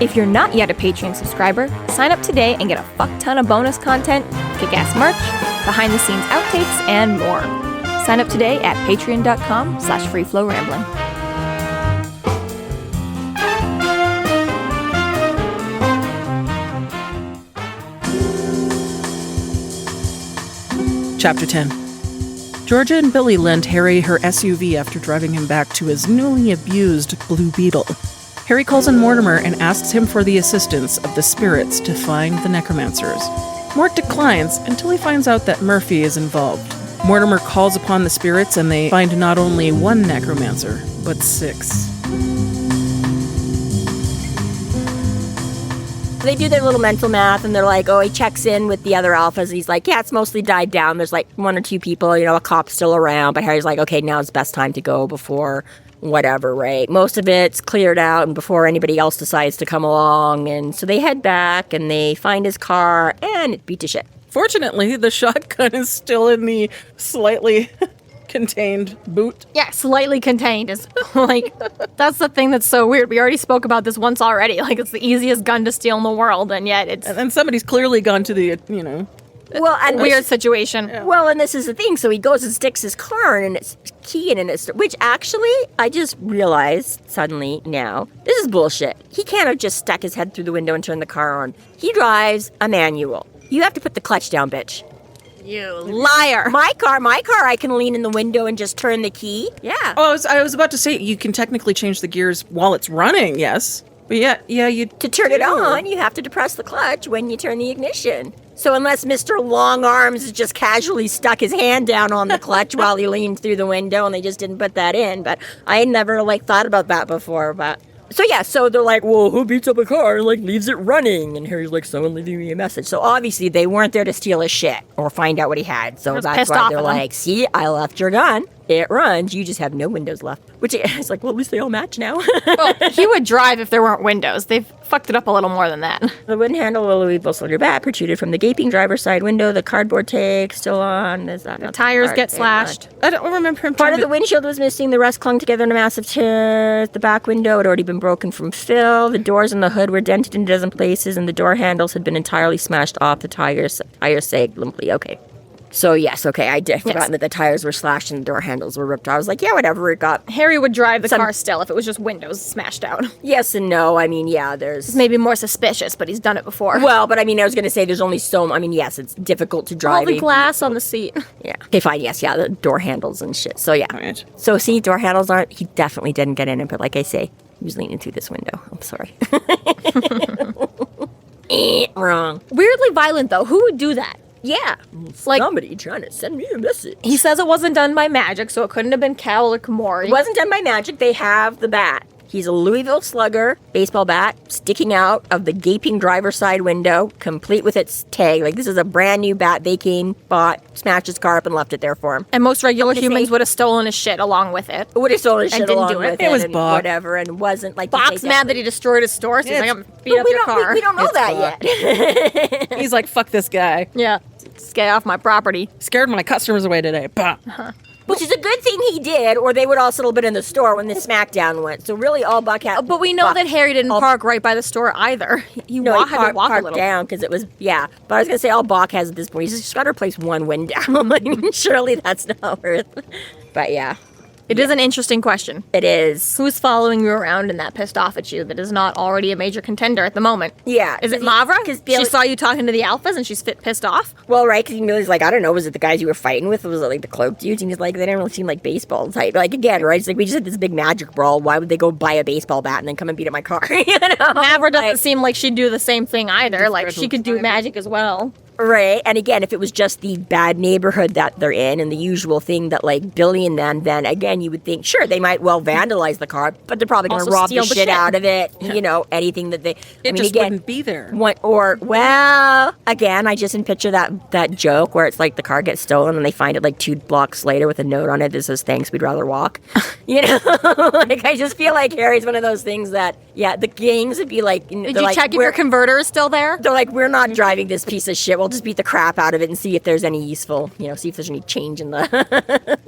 If you're not yet a Patreon subscriber, sign up today and get a fuck ton of bonus content, kick-ass merch, behind-the-scenes outtakes, and more. Sign up today at patreon.com/freeflowrambling. Chapter 10. Georgia and Billy lend Harry her SUV after driving him back to his newly abused Blue Beetle. Harry calls in Mortimer and asks him for the assistance of the spirits to find the Necromancers. Mort declines until he finds out that Murphy is involved. Mortimer calls upon the spirits and they find not only one Necromancer, but 6. They do their little mental math and they're like, oh, he checks in with the other alphas. He's like, yeah, it's mostly died down. There's like 1 or 2 people, a cop's still around. But Harry's like, okay, now it's best time to go before whatever, right? Most of it's cleared out and before anybody else decides to come along. And so they head back and they find his car and it beat to shit. Fortunately, the shotgun is still in the slightly contained boot. Yeah, slightly contained is like, that's the thing that's so weird. We already spoke about this once already. Like, it's the easiest gun to steal in the world, and yet it's... And then somebody's clearly gone to the, Well, and weird situation. Yeah. Well, and this is the thing. So he goes and sticks his car in its key in it, which actually I just realized suddenly now, this is bullshit. He can't have just stuck his head through the window and turned the car on. He drives a manual. You have to put the clutch down, bitch. You liar. My car, I can lean in the window and just turn the key. Yeah. Oh, I was about to say, you can technically change the gears while it's running, yes. But yeah, you... To turn it on, you have to depress the clutch when you turn the ignition. So unless Mr. Long Arms has just casually stuck his hand down on the clutch while he leaned through the window and they just didn't put that in. But I had never, thought about that before, but... So they're like, well, who beats up a car and, leaves it running? And Harry's like, someone leaving me a message. So obviously they weren't there to steal his shit or find out what he had. So that's why they're like, see, I left your gun. It runs. You just have no windows left. Which is like, well, at least they all match now. Well, he would drive if there weren't windows. They've fucked it up a little more than that. The wooden handle of the Louis Vuitton bat protruded from the gaping driver's side window. The cardboard tag still on. Is that the tires get slashed. I don't remember him. Part of the windshield was missing. The rest clung together in a massive tear. The back window had already been broken from fill. The doors and the hood were dented in a dozen places, and the door handles had been entirely smashed off. The tires sagged limply. Okay. So, yes, okay, I did forgotten that the tires were slashed and the door handles were ripped off. I was like, yeah, whatever, it got... Harry would drive the car still if it was just windows smashed out. Yes and no. I mean, yeah, there's... It's maybe more suspicious, but he's done it before. Well, but I mean, I was going to say there's only yes, it's difficult to drive. All the glass on the seat. Yeah. Okay, fine, yes, yeah, the door handles and shit. So, yeah. Right. So, see, door handles aren't... He definitely didn't get in it, but like I say, he was leaning through this window. I'm sorry. Wrong. Weirdly violent, though. Who would do that? Yeah. Somebody trying to send me a message. He says it wasn't done by magic, so it couldn't have been Cal or Kamori. It wasn't done by magic. They have the bat. He's a Louisville Slugger baseball bat sticking out of the gaping driver's side window, complete with its tag. This is a brand new bat they came, bought, smashed his car up and left it there for him. And most regular humans would have stolen his shit along with it. Would have stolen his shit along with it. It was and Bach. Whatever, and wasn't like... Bach's mad that he destroyed his store, so he's like, I'm gonna beat up your car. We don't know that yet. He's like, fuck this guy. Yeah. Get off my property. Scared my customers away today. Bah. Which is a good thing he did, or they would all still have been in the store when the smackdown went. So really, all Buck had... But we know that Harry didn't park right by the store either. He had to walk a little. Down because it was... Yeah. But I was going to say, all Bach has at this point, he's just got to replace one window. Surely that's not worth... But yeah. It is an interesting question. It is. Who's following you around and that pissed off at you that is not already a major contender at the moment? Yeah. Is it Mavra? Because she saw you talking to the alphas and she's pissed off? Well, right, because he's like, I don't know, was it the guys you were fighting with? Was it the cloak dudes? And he's like, they didn't really seem like baseball type. Again, right? It's we just had this big magic brawl. Why would they go buy a baseball bat and then come and beat up my car? Mavra doesn't seem like she'd do the same thing either. She could do magic as well. Right. And again, if it was just the bad neighborhood that they're in and the usual thing that like Billy and them, then again, you would think, sure, they might well vandalize the car, but they're probably going to rob the shit out of it. Yeah. You know, anything that they... It just wouldn't be there. Well, again, I just picture that joke where it's like the car gets stolen and they find it like 2 blocks later with a note on it that says, thanks, we'd rather walk. You know? Like, I just feel like Harry's one of those things that, yeah, the gangs would be like... Did you check if your converter is still there? They're like, we're not driving this piece of shit. We'll just beat the crap out of it and see if there's any useful, see if there's any change in the...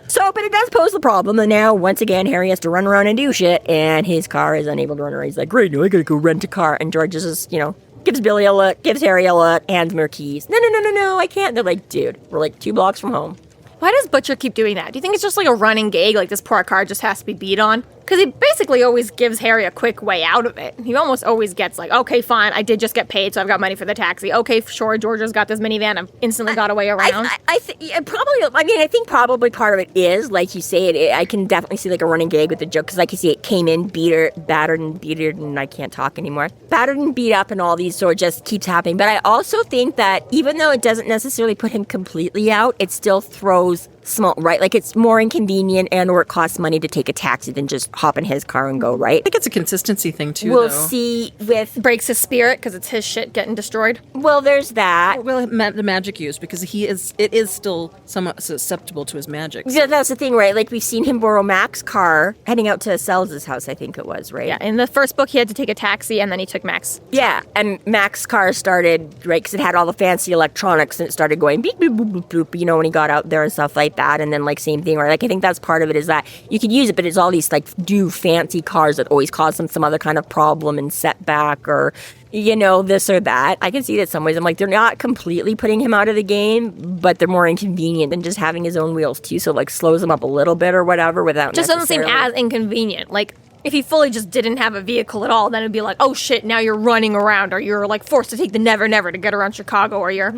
So, but it does pose the problem. And now, once again, Harry has to run around and do shit, and his car is unable to run around. He's like, great, now I gotta go rent a car. And George is just, gives Billy a look, gives Harry a look, hands him her keys. No, I can't. They're like, dude, we're like 2 blocks from home. Why does Butcher keep doing that? Do you think it's just like a running gag, like this poor car just has to be beat on? Because he basically always gives Harry a quick way out of it. He almost always gets like, okay, fine, I did just get paid, so I've got money for the taxi. Okay, sure, Georgia's got this minivan, I've instantly got a way around. I think probably part of it is, like you say, I can definitely see like a running gag with the joke, because like you see, it came in, battered and I can't talk anymore. Battered and beat up and all these, so it just keeps happening. But I also think that even though it doesn't necessarily put him completely out, it still throws small, right? Like it's more inconvenient and or it costs money to take a taxi than just hop in his car and go, right? I think it's a consistency thing too, We'll see with... Breaks his spirit because it's his shit getting destroyed. Well, there's that. Well, the magic use, because it is still somewhat susceptible to his magic. Yeah, that's the thing, right? Like we've seen him borrow Mac's car heading out to Lasciel's house, I think it was, right? Yeah, in the first book he had to take a taxi and then he took Mac's. Yeah, and Mac's car started, right, because it had all the fancy electronics and it started going beep, boop, boop, boop, boop, when he got out there and stuff like that. And then like same thing, right? Like I think that's part of it is that you could use it, but it's all these like fancy cars that always cause them some other kind of problem and setback or, this or that. I can see that some ways I'm like, they're not completely putting him out of the game, but they're more inconvenient than just having his own wheels too. So like slows him up a little bit or whatever without just doesn't seem as inconvenient. Like if he fully just didn't have a vehicle at all, then it'd be like, oh shit, now you're running around or you're like forced to take the Never Never to get around Chicago or you're...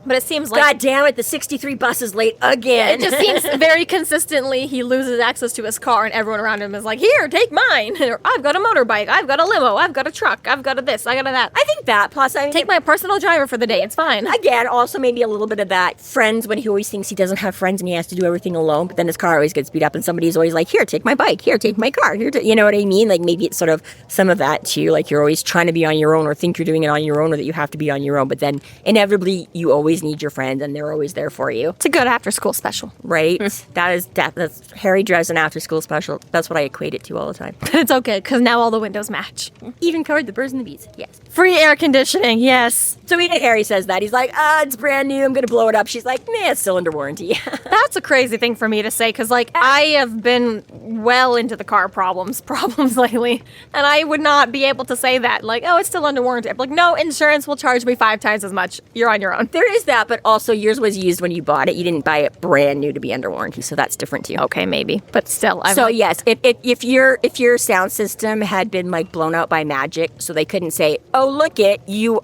But it seems like... God damn it, the 63 bus is late again. It just seems very consistently he loses access to his car and everyone around him is like, here, take mine. Or, I've got a motorbike, I've got a limo, I've got a truck, I've got a this, I got a that. I think that, plus I mean... Take my personal driver for the day, it's fine. Again, also maybe a little bit of that friends when he always thinks he doesn't have friends and he has to do everything alone, but then his car always gets beat up and somebody's always like, here, take my bike, here, take my car, here, you know what I mean? Like maybe it's sort of some of that too, like you're always trying to be on your own or think you're doing it on your own or that you have to be on your own, but then inevitably you always need your friends and they're always there for you. It's a good after school special. Right? That's Harry Dresden after school special. That's what I equate it to all the time. It's okay, because now all the windows match. Even covered the birds and the bees. Yes. Free air conditioning, yes. So even Harry says that. He's like, it's brand new, I'm going to blow it up. She's like, nah, it's still under warranty. That's a crazy thing for me to say, because like I have been well into the car problems lately, and I would not be able to say that, like, oh, it's still under warranty. I'm like, no, insurance will charge me 5 times as much. You're on your own. There is that, but also yours was used when you bought it. You didn't buy it brand new to be under warranty, so that's different too. Okay, maybe, but still. Yes, if your sound system had been like blown out by magic, so they couldn't say, oh, look it, you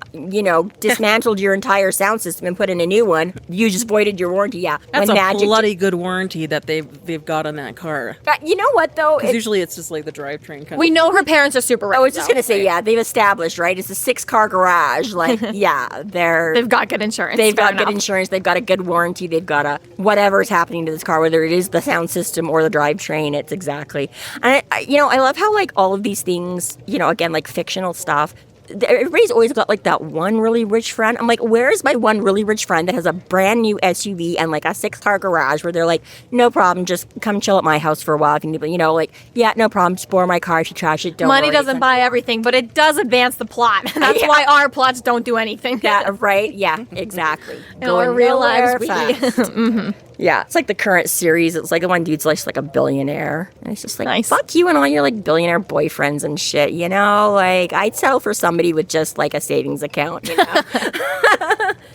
dismantled your entire sound system and put in a new one, you just voided your warranty. Yeah, that's bloody good warranty that they've got on that car. You know what though? Because usually it's just like the drivetrain kind we know her parents are super rich. I was just going to say, yeah, they've established, right? It's a 6-car garage. Like, yeah, they've got good insurance. They've got good insurance. They've got a good warranty. They've got a whatever is happening to this car, whether it is the sound system or the drivetrain. It's exactly. And I love how like all of these things, again, like fictional stuff. Everybody's always got like that one really rich friend. I'm like, where's my one really rich friend that has a brand new SUV and like a 6-car garage where they're like, no problem, just come chill at my house for a while. If you need, like, yeah, no problem, just borrow my car if you trash it. Don't Money worry. Doesn't buy everything, but it does advance the plot. That's why our plots don't do anything. Yeah, right? Yeah, exactly. Going real lives fast. Mm-hmm. Yeah, it's like the current series. It's like the one dude's like a billionaire. And it's just like, nice. Fuck you and all your like billionaire boyfriends and shit, Like, I'd settle for somebody with just like a savings account,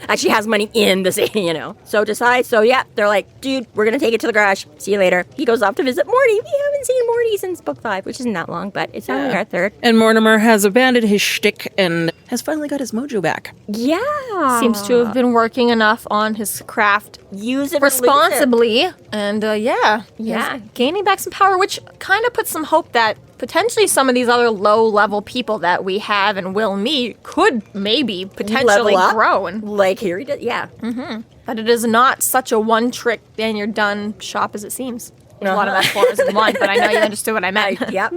Actually has money in the savings, So yeah, they're like, dude, we're going to take it to the garage. See you later. He goes off to visit Morty. We haven't seen Morty since book 5, which isn't that long, but it's only our 3rd. And Mortimer has abandoned his shtick and has finally got his mojo back. Yeah. Seems to have been working enough on his craft. Use it responsibly. And gaining back some power, which kind of puts some hope that potentially some of these other low-level people that we have and will meet could maybe potentially grow. And like Harry did, yeah. that it is not such a one-trick and you're done shop as it seems. There's a lot of metaphors in one, but I know you understood what I meant. Yep.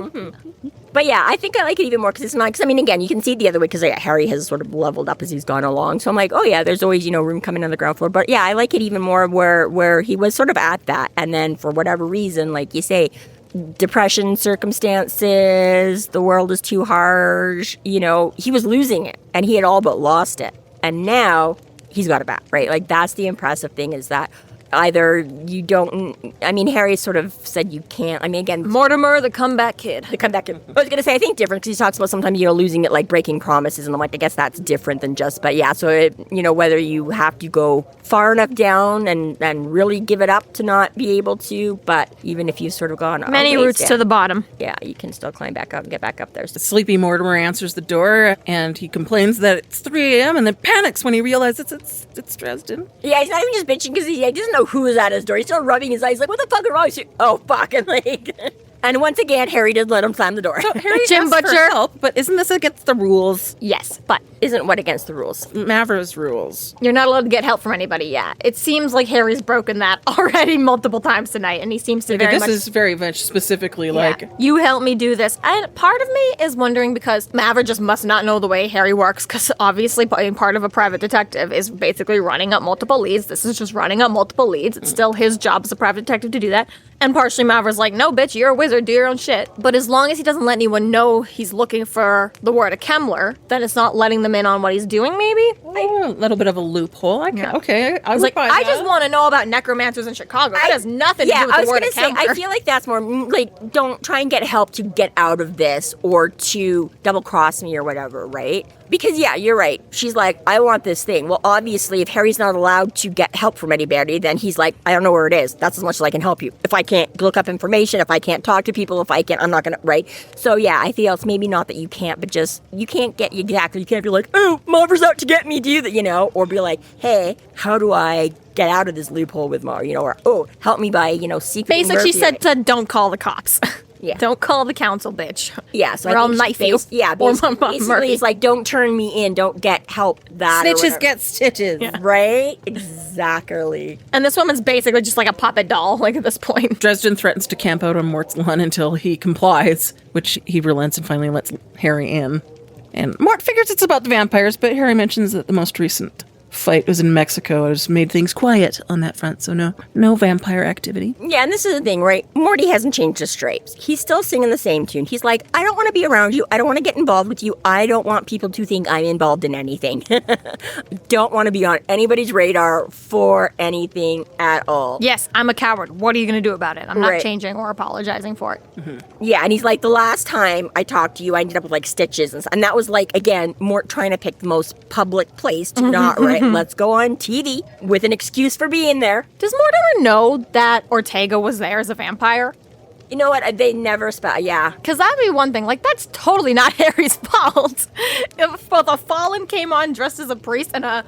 But yeah, I think I like it even more because it's not, because I mean, again, you can see it the other way because Harry has sort of leveled up as he's gone along. So I'm like, oh yeah, there's always, room coming on the ground floor. But yeah, I like it even more where he was sort of at that. And then for whatever reason, like you say, depression circumstances, the world is too harsh, he was losing it and he had all but lost it. And now he's got it back, right? Like that's the impressive thing is that either you don't, Harry sort of said you can't, again. Mortimer, the comeback kid. The comeback kid. I was going to say, I think different because he talks about sometimes, losing it, like breaking promises. And I'm like, I guess that's different than just, but yeah, so, whether you have to go far enough down and really give it up to not be able to, but even if you've sort of gone many routes to the bottom. Yeah, you can still climb back up and get back up there. Sleepy Mortimer answers the door and he complains that it's 3 a.m. and then panics when he realizes it's Dresden. Yeah, he's not even just bitching because he doesn't know who is at his door. He's still rubbing his eyes like, what the fuck is wrong with you? Oh, fucking like. And once again, Harry did let him slam the door. So Harry Jim asks Butcher. for help, but isn't this against the rules? Yes, but isn't what against the rules? Mavra's rules. You're not allowed to get help from anybody yet. It seems like Harry's broken that already multiple times tonight, and he seems to This is very much specifically like... You help me do this. And part of me is wondering because Mavra just must not know the way Harry works, because obviously part of a private detective is basically running up multiple leads. This is just running up multiple leads. It's still his job as a private detective to do that. And partially Mavra's like, no, bitch, you're a wizard, do your own shit. But as long as he doesn't let anyone know he's looking for the word of Kemmler, then it's not letting them in on what he's doing, maybe? A little bit of a loophole. Okay, I was like, I just want to know about necromancers in Chicago. That has nothing to do with the word of Kemmler. I feel like that's more, like, don't try and get help to get out of this or to double-cross me or whatever, right? Because, yeah, you're right. She's like, I want this thing. Well, obviously, if Harry's not allowed to get help from anybody, then he's like, I don't know where it is. That's as much as I can help you. If I can't look up information, if I can't talk to people, I'm not going to, right? So, yeah, I feel it's maybe not that you can't, but just, you can't get, exactly, you can't be like, oh, Mavra's out to get me, do that, or be like, hey, how do I get out of this loophole with Mar, or, oh, help me by, secret. Basically, she said, don't call the cops. Yeah. Don't call the council, bitch. Yeah, so I'll knife you. Yeah, basically it's like, don't turn me in, don't get help that. Snitches get stitches. Yeah. Right? Exactly. And this woman's basically just like a puppet doll, like at this point. Dresden threatens to camp out on Mort's lawn until he complies, which he relents and finally lets Harry in. And Mort figures it's about the vampires, but Harry mentions that the most recent fight was in Mexico. It has made things quiet on that front, so no vampire activity. Yeah, and this is the thing, right? Morty hasn't changed his stripes. He's still singing the same tune. He's like, I don't want to be around you. I don't want to get involved with you. I don't want people to think I'm involved in anything. Don't want to be on anybody's radar for anything at all. Yes, I'm a coward. What are you going to do about it? I'm not changing or apologizing for it. Mm-hmm. Yeah, and he's like, the last time I talked to you, I ended up with like stitches and that was like, again, Mort trying to pick the most public place to not, right? Let's go on TV with an excuse for being there. Does Mortimer know that Ortega was there as a vampire? You know what? They never yeah. Because that'd be one thing. Like, that's totally not Harry's fault. If both a fallen came on dressed as a priest and a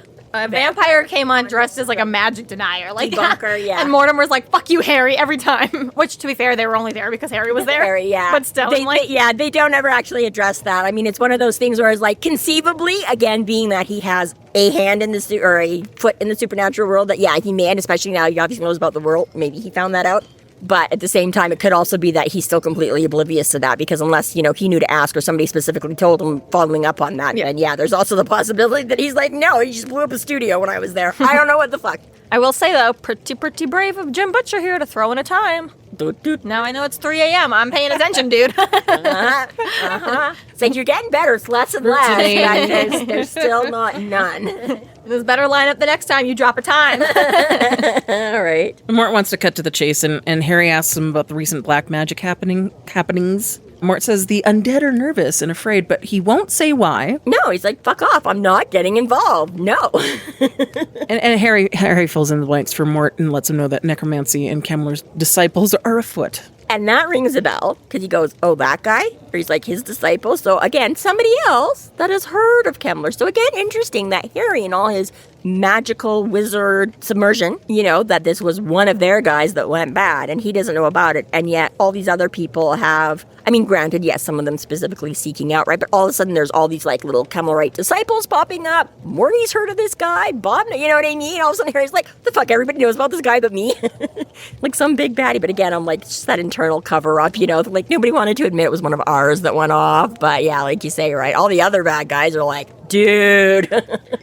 vampire came on dressed as like a magic denier. Like, debunker, yeah. And Mortimer's like, fuck you, Harry, every time. Which, to be fair, they were only there because Harry was there. Harry, yeah. But still, they don't ever actually address that. I mean, it's one of those things where it's like, conceivably, again, being that he has a hand in the, or a foot in the supernatural world, that, yeah, he may, and especially now he obviously knows about the world. Maybe he found that out. But at the same time, it could also be that he's still completely oblivious to that because unless, he knew to ask or somebody specifically told him following up on that, then yeah, there's also the possibility that he's like, no, he just blew up a studio when I was there. I don't know what the fuck. I will say, though, pretty brave of Jim Butcher here to throw in a time. Now I know it's 3 a.m. I'm paying attention, dude. It's like you're getting better. It's less and less. But there's still not none. There's better lineup the next time you drop a time. All right. Mort wants to cut to the chase, and Harry asks him about the recent black magic happenings. Mort says the undead are nervous and afraid, but he won't say why. No, he's like, fuck off. I'm not getting involved. No. and Harry fills in the blanks for Mort and lets him know that necromancy and Kemmler's disciples are afoot. And that rings a bell, because he goes, oh, that guy? Or he's like, his disciple. So again, somebody else that has heard of Kemmler. So again, interesting that Harry and all his magical wizard submersion, you know, that this was one of their guys that went bad, and he doesn't know about it. And yet all these other people have, I mean, granted, yes, some of them specifically seeking out, right? But all of a sudden there's all these like little Camelrite disciples popping up. Morty's heard of this guy. Bob, you know what I mean? All of a sudden Harry's like, the fuck, everybody knows about this guy but me. Like some big baddie. But again, I'm like, it's just that internal cover up, you know, like nobody wanted to admit it was one of ours that went off. But yeah, like you say, right? All the other bad guys are like, dude.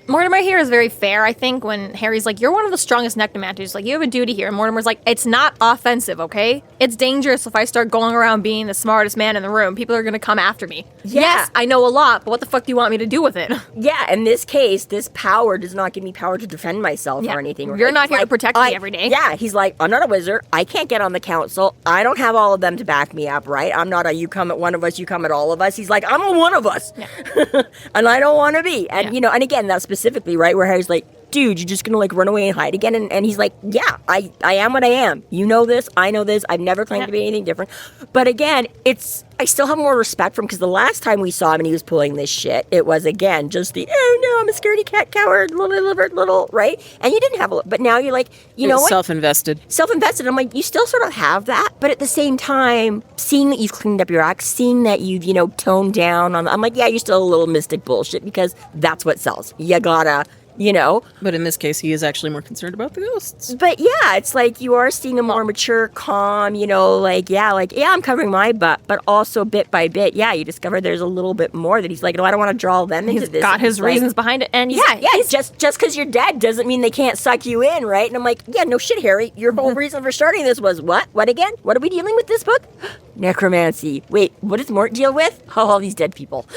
Mortimer here is very fair, I think, when Harry's like, you're one of the strongest Necromancers. Like, you have a duty here. And Mortimer's like, it's not offensive, okay? It's dangerous if I start going around being the smartest man in the room. People are going to come after me. Yeah. Yes, I know a lot, but what the fuck do you want me to do with it? Yeah, in this case, this power does not give me power to defend myself or anything. Right? You're not here to protect me every day. Yeah, he's like, I'm not a wizard. I can't get on the council. I don't have all of them to back me up, right? I'm not a you come at one of us, you come at all of us. He's like, I'm a one of us. Yeah. And I don't want to be. And, you know, and again, that's specifically, right, where Harry's like, dude, you're just going to, like, run away and hide again? And he's like, yeah, I am what I am. You know this. I know this. I've never claimed to be anything different. But again, I still have more respect for him because the last time we saw him and he was pulling this shit, it was, again, just the, oh, no, I'm a scaredy cat coward, little, right? And you didn't have but now you're like, you know what? Self-invested. I'm like, you still sort of have that, but at the same time, seeing that you've cleaned up your act, seeing that you've, you know, toned down on, I'm like, yeah, you're still a little mystic bullshit because that's what sells. You gotta, you know. But in this case, he is actually more concerned about the ghosts. But yeah, it's like you are seeing a more mature, calm, you know, like, yeah, I'm covering my butt, but also bit by bit, yeah, you discover there's a little bit more that he's like, no, I don't want to draw them into this. He's got his reasons behind it. And just because you're dead doesn't mean they can't suck you in, right? And I'm like, yeah, no shit, Harry. Your whole reason for starting this was what? What again? What are we dealing with this book? Necromancy. Wait, what does Mort deal with? Oh, all these dead people.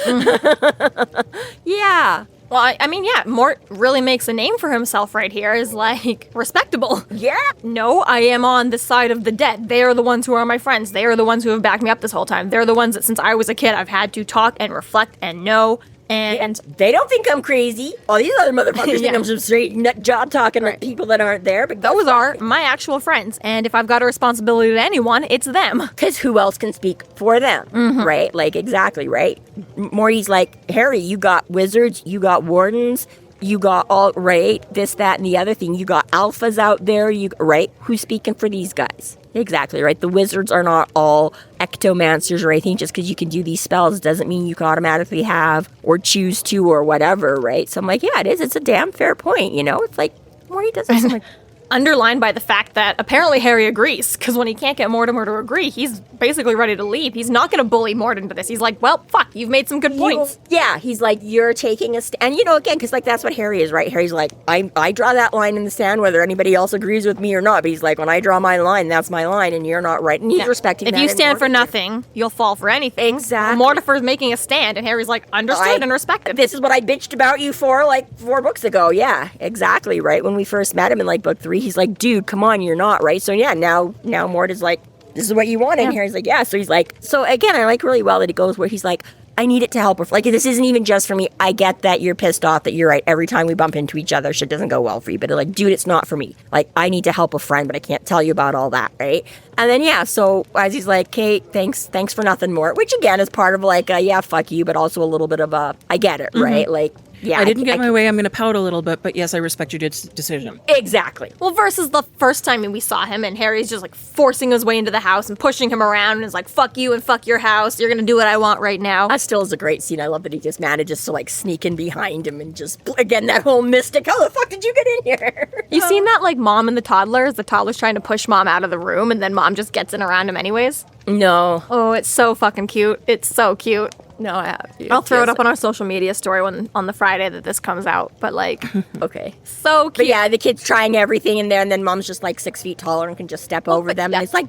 Yeah. Well, I mean, yeah, Mort really makes a name for himself right here as, like, respectable. Yeah. No, I am on the side of the dead. They are the ones who are my friends. They are the ones who have backed me up this whole time. They're the ones that since I was a kid, I've had to talk and reflect and know. And they don't think I'm crazy. All these other motherfuckers think I'm some straight nut job talking to people that aren't there. But those are my actual friends. And if I've got a responsibility to anyone, it's them. Because who else can speak for them, right? Like, exactly, right? Morty's like, Harry, you got wizards, you got wardens, you got all, right, this, that, and the other thing. You got alphas out there, right? Who's speaking for these guys? Exactly, right? The wizards are not all ectomancers or anything. Just because you can do these spells doesn't mean you can automatically have or choose to or whatever, right? So I'm like, yeah, it is. It's a damn fair point, you know? It's like, Morty doesn't like... Underlined by the fact that apparently Harry agrees, because when he can't get Mortimer to agree, he's basically ready to leave. He's not going to bully Mort into this. He's like, well, fuck, you've made some good points. Yeah, he's like, you're taking a stand. And, you know, again, because, like, that's what Harry is, right? Harry's like, I draw that line in the sand whether anybody else agrees with me or not. But he's like, when I draw my line, that's my line, and you're not right. And he's respecting that. If you stand for nothing, you'll fall for anything. Exactly. Mortimer's making a stand, and Harry's like, understood and respected. This is what I bitched about you for, like, 4 books ago. Yeah, exactly, right? When we first met him in, like, book 3, he's like, dude, come on, you're not, right? So yeah, now Mort is like, this is what you want in here. He's like, yeah. So he's like, so again, I like really well that it goes where he's like, I need it to help her. Like, this isn't even just for me. I get that you're pissed off that you're right. Every time we bump into each other, shit doesn't go well for you. But like, dude, it's not for me. Like, I need to help a friend, but I can't tell you about all that, right? And then, yeah, so as he's like, Kate, thanks for nothing, Mort. Which again is part of like, yeah, fuck you, but also a little bit of a, I get it, right? Like, yeah, I didn't get my way. I'm going to pout a little bit, but yes, I respect your decision. Exactly. Well, versus the first time we saw him, and Harry's just like forcing his way into the house and pushing him around, and is like, "Fuck you and fuck your house. You're going to do what I want right now." That still is a great scene. I love that he just manages to like sneak in behind him and just again that whole mystic. How the fuck did you get in here? You seen that like mom and the toddlers? The toddler's trying to push mom out of the room, and then mom just gets in around him anyways. No. Oh, it's so fucking cute. It's so cute. No, I have. I'll throw it up on our social media story on the Friday that this comes out. But like, okay, so cute. But yeah, the kid's trying everything in there, and then mom's just like 6 feet taller and can just step over them. And it's like,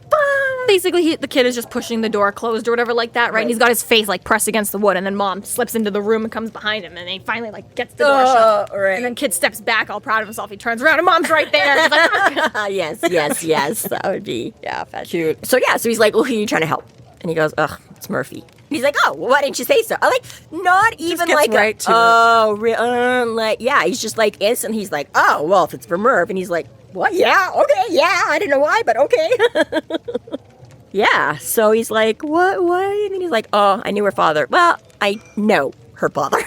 basically, the kid is just pushing the door closed or whatever like that, right? And he's got his face like pressed against the wood, and then mom slips into the room and comes behind him, and then he finally like gets the door shut. Right. And then kid steps back, all proud of himself. He turns around, and mom's right there. He's like, yes, that would be cute. So yeah, so he's like, well, who are you trying to help? And he goes, ugh, it's Murphy. And he's like, oh, well, why didn't you say so? I like, not even like, right like, yeah, he's just like instant. He's like, oh, well, if it's for Murph. And he's like, what? Yeah, okay, yeah, I don't know why, but okay. Yeah, so he's like, what? And he's like, oh, I knew her father. Well, I know her father.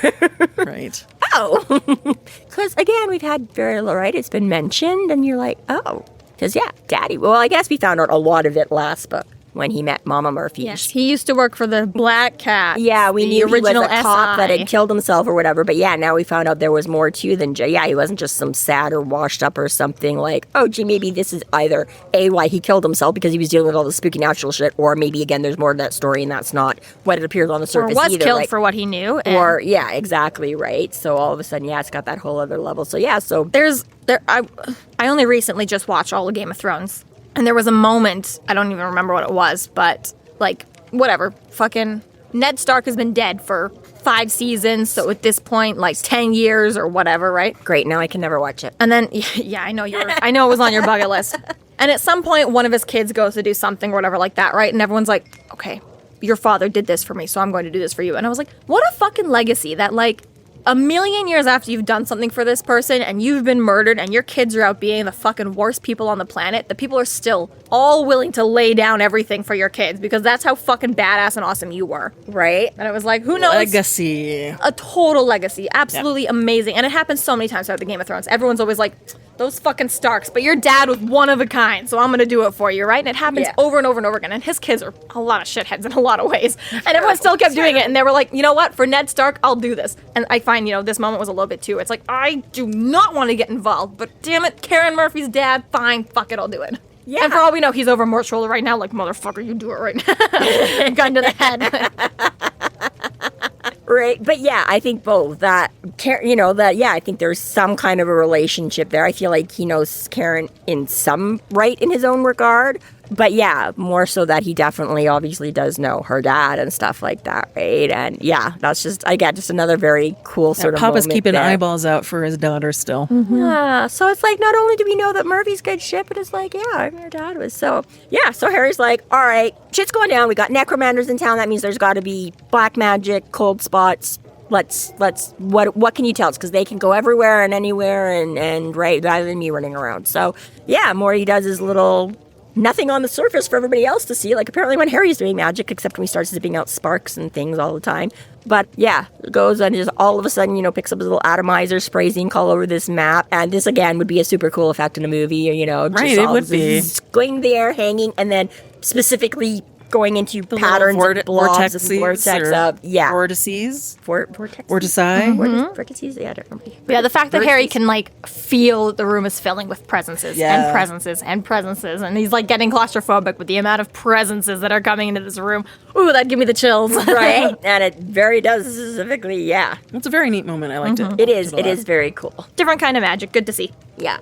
Right. Oh, oh. Because, again, we've had burial, right? It's been mentioned, and you're like, oh. Because, yeah, Daddy. Well, I guess we found out a lot of it last book when he met Mama Murphy. Yes, he used to work for the Black Cat. Yeah, we knew original he was a cop SI. that had killed himself or whatever. But yeah, now we found out there was more to than he wasn't just some sad or washed up or something like, oh, gee, maybe this is either A, why he killed himself because he was dealing with all the spooky natural shit, or maybe, again, there's more to that story and that's not what it appears on the Or surface was either. killed for what he knew. and- Or, yeah, exactly, right? So all of a sudden, yeah, it's got that whole other level. So yeah, so I only recently just watched all of Game of Thrones, and there was a moment, I don't even remember what it was, but like, whatever, fucking Ned Stark has been dead for 5 seasons, so at this point, like 10 years or whatever, right? great, now I can never watch it. And then, yeah, I know it was on your bucket list. And at some point, one of his kids goes to do something or whatever like that, right? And everyone's like, okay, your father did this for me, so I'm going to do this for you. And I was like, what a fucking legacy that, like, a million years after you've done something for this person and you've been murdered and your kids are out being the fucking worst people on the planet, the people are still all willing to lay down everything for your kids because that's how fucking badass and awesome you were. Right? And it was like, who knows? Legacy. A total legacy. Absolutely amazing. And it happens so many times throughout the Game of Thrones. Everyone's always like, those fucking Starks, but your dad was one of a kind, so I'm going to do it for you, right? And it happens over and over and over again. And his kids are a lot of shitheads in a lot of ways. And everyone still kept doing it. And they were like, you know what? For Ned Stark, I'll do this. And I find, this moment was a little bit too. It's like, I do not want to get involved, but damn it, Karen Murphy's dad, fine, fuck it, I'll do it. Yeah. And for all we know, he's over Mort's shoulder right now, like, motherfucker, you do it right now. Gun to the head. Right, but yeah, I think both I think there's some kind of a relationship there. I feel like he knows Karen in some right in his own regard, but yeah, more so that he definitely obviously does know her dad and stuff like that, right? And yeah, that's just another very cool sort of Papa's moment keeping there. eyeballs out for his daughter still. Yeah, so it's like not only do we know that Murphy's good shit, but it's like, yeah, her dad was. So yeah, so Harry's like, all right, shit's going down. We got necromancers in town. That means there's got to be black magic, cold spots. Let's what can you tell us? Because they can go everywhere and anywhere and right, rather than me running around. So yeah, Morty does his little nothing on the surface for everybody else to see. Like apparently when Harry's doing magic, except when he starts zipping out sparks and things all the time. But yeah, goes and just all of a sudden, picks up his little atomizer, sprays ink all over this map. And this again would be a super cool effect in a movie, Right, it would be. Going there, hanging, and then specifically going into patterns and blobs and vortex up. Yeah. Vortices. Vortex. Vortici. Vortices? Yeah, I don't remember. Yeah, the fact that Harry can, like, feel that the room is filling with presences Yeah. and presences and presences, and he's, like, getting claustrophobic with the amount of presences that are coming into this room. Ooh, that'd give me the chills. Right? And it very does specifically, yeah. It's a very neat moment. I liked it. It is very cool. Different kind of magic. Good to see. Yeah.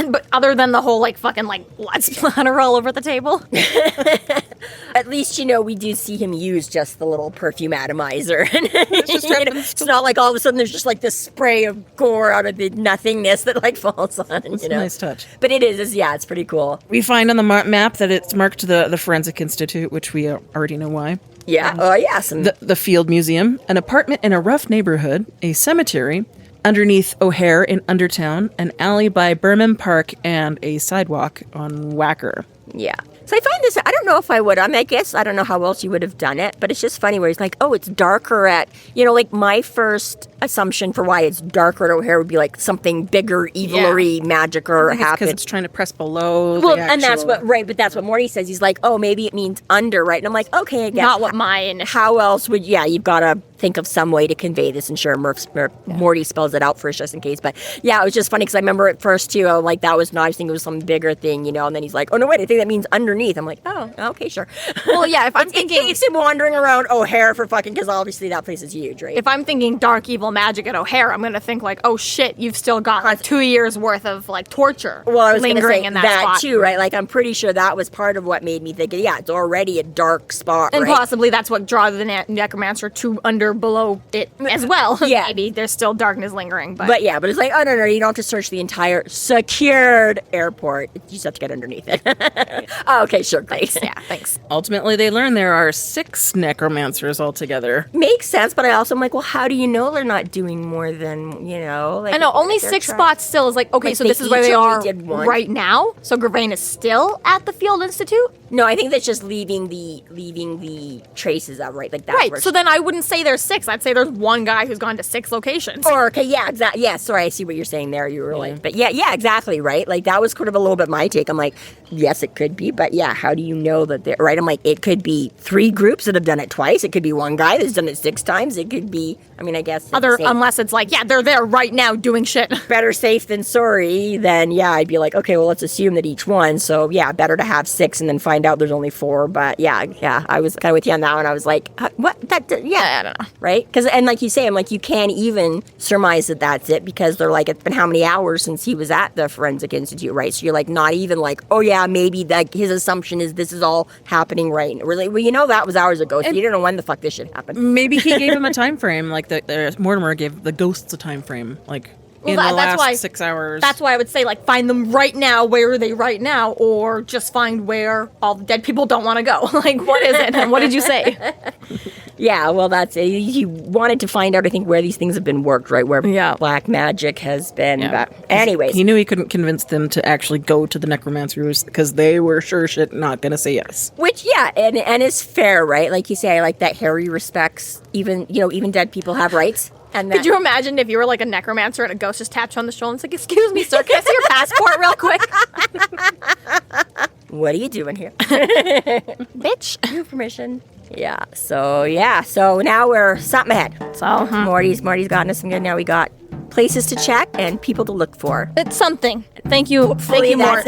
But other than the whole, like, fucking, like, blood splatter all over the table. At least, we do see him use just the little perfume atomizer. It's not like all of a sudden there's just like this spray of gore out of the nothingness that like falls on, It's a nice touch. But it's pretty cool. We find on the map that it's marked the Forensic Institute, which we already know why. Yeah. Oh, yeah. The Field Museum, an apartment in a rough neighborhood, a cemetery, underneath O'Hare in Undertown, an alley by Berman Park, and a sidewalk on Wacker. Yeah. So I find this, I don't know if I would. I guess I don't know how else you would have done it, but it's just funny where he's like, oh, it's darker at, like my first assumption for why it's darker at O'Hare would be like something bigger, evilery, magicer Because happen. it's trying to press below. Well, the and that's actual- but that's what Morty says. He's like, oh, maybe it means under, right? And I'm like, okay, I guess. Not what mine. How else would, you've got to think of some way to convey this. And sure, Morty spells it out for us just in case. But yeah, it was just funny because I remember at first too, I was like, that was not, I was thinking it was some bigger thing, and then he's like, oh, no, wait, I think that means underneath. I'm like, oh, okay, sure. Well, yeah, if I'm It thinking... keeps him wandering around O'Hare for fucking, because obviously that place is huge, right? If I'm thinking dark evil magic at O'Hare, I'm gonna think like, oh shit, you've still got like 2 years worth of like torture Well, I was going to lingering say in that that spot. too, right? Like, I'm pretty sure that was part of what made me think, yeah, it's already a dark spot, And right? possibly that's what draws the Necromancer to below it as well. Yeah. Maybe there's still darkness lingering, but But it's like, oh, no, you don't have to search the entire secured airport. You just have to get underneath it. Oh, okay, sure, thanks. yeah, thanks. Ultimately, they learn there are 6 necromancers altogether. Makes sense, but I also am like, well, how do you know they're not not doing more than, like... I know, only 6 spots still is like, okay, Like, so they this is where each they only are did one? right now? So Gravane is still at the Field Institute? No, I think that's just leaving the traces of, right? Like that. Right, so then I wouldn't say there's 6. I'd say there's one guy who's gone to 6 locations. Or, okay, yeah, exactly. Yeah, sorry, I see what you're saying there. You were like, but yeah, exactly, right? Like, that was kind of a little bit my take. I'm like, yes, it could be, but yeah, how do you know that they're, right? I'm like, it could be 3 groups that have done it twice. It could be one guy that's done it 6 times. It could be, I mean, I guess. Unless it's like, yeah, they're there right now doing shit. Better safe than sorry, then yeah, I'd be like, okay, well, let's assume that each one. So yeah, better to have 6 and then find out there's only 4. But yeah, I was kind of with you on that one. I was like, what? Yeah, I don't know. Right? Because, and like you say, I'm like, you can't even surmise that that's it because they're like, it's been how many hours since he was at the Forensic Institute, right? So you're like, not even like, oh yeah, maybe that his assumption is this is all happening right. We're like, well, that was hours ago. So you don't know when the fuck this shit happened. Maybe he gave him a time frame, like Mortimer gave the ghosts a time frame, like in the last 6 hours. That's wwhy I would say, like, find them right now. Where are they right now? Or just find where all the dead people don't want to go. Like, what is it? And what did you say? Yeah, well, that's it. He wanted to find out, I think, where these things have been worked, right? Where black magic has been. Yeah. But anyways. He knew he couldn't convince them to actually go to the Necromancers because they were sure shit not going to say yes. Which, yeah, and is fair, right? Like you say, I like that Harry respects even dead people have rights. And could you imagine if you were like a necromancer and a ghost just tapped you on the shoulder and it's like, excuse me, sir, can I see your passport real quick? What are you doing here? Bitch. Your permission. Yeah, so now we're something ahead. So Morty's gotten us some good. Now we got places to check and people to look for. It's something. Thank you. Thank you, Mort.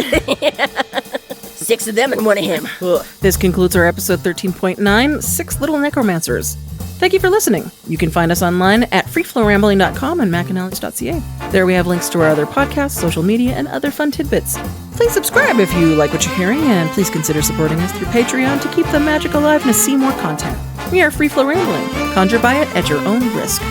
6 of them and 1 of him. Ugh. This concludes our episode 13.9, 6 Little Necromancers. Thank you for listening. You can find us online at freeflowrambling.com and McAnallys.ca. There we have links to our other podcasts, social media, and other fun tidbits. Please subscribe if you like what you're hearing, and please consider supporting us through Patreon to keep the magic alive and to see more content. We are Free Flow Rambling. Conjure by it at your own risk.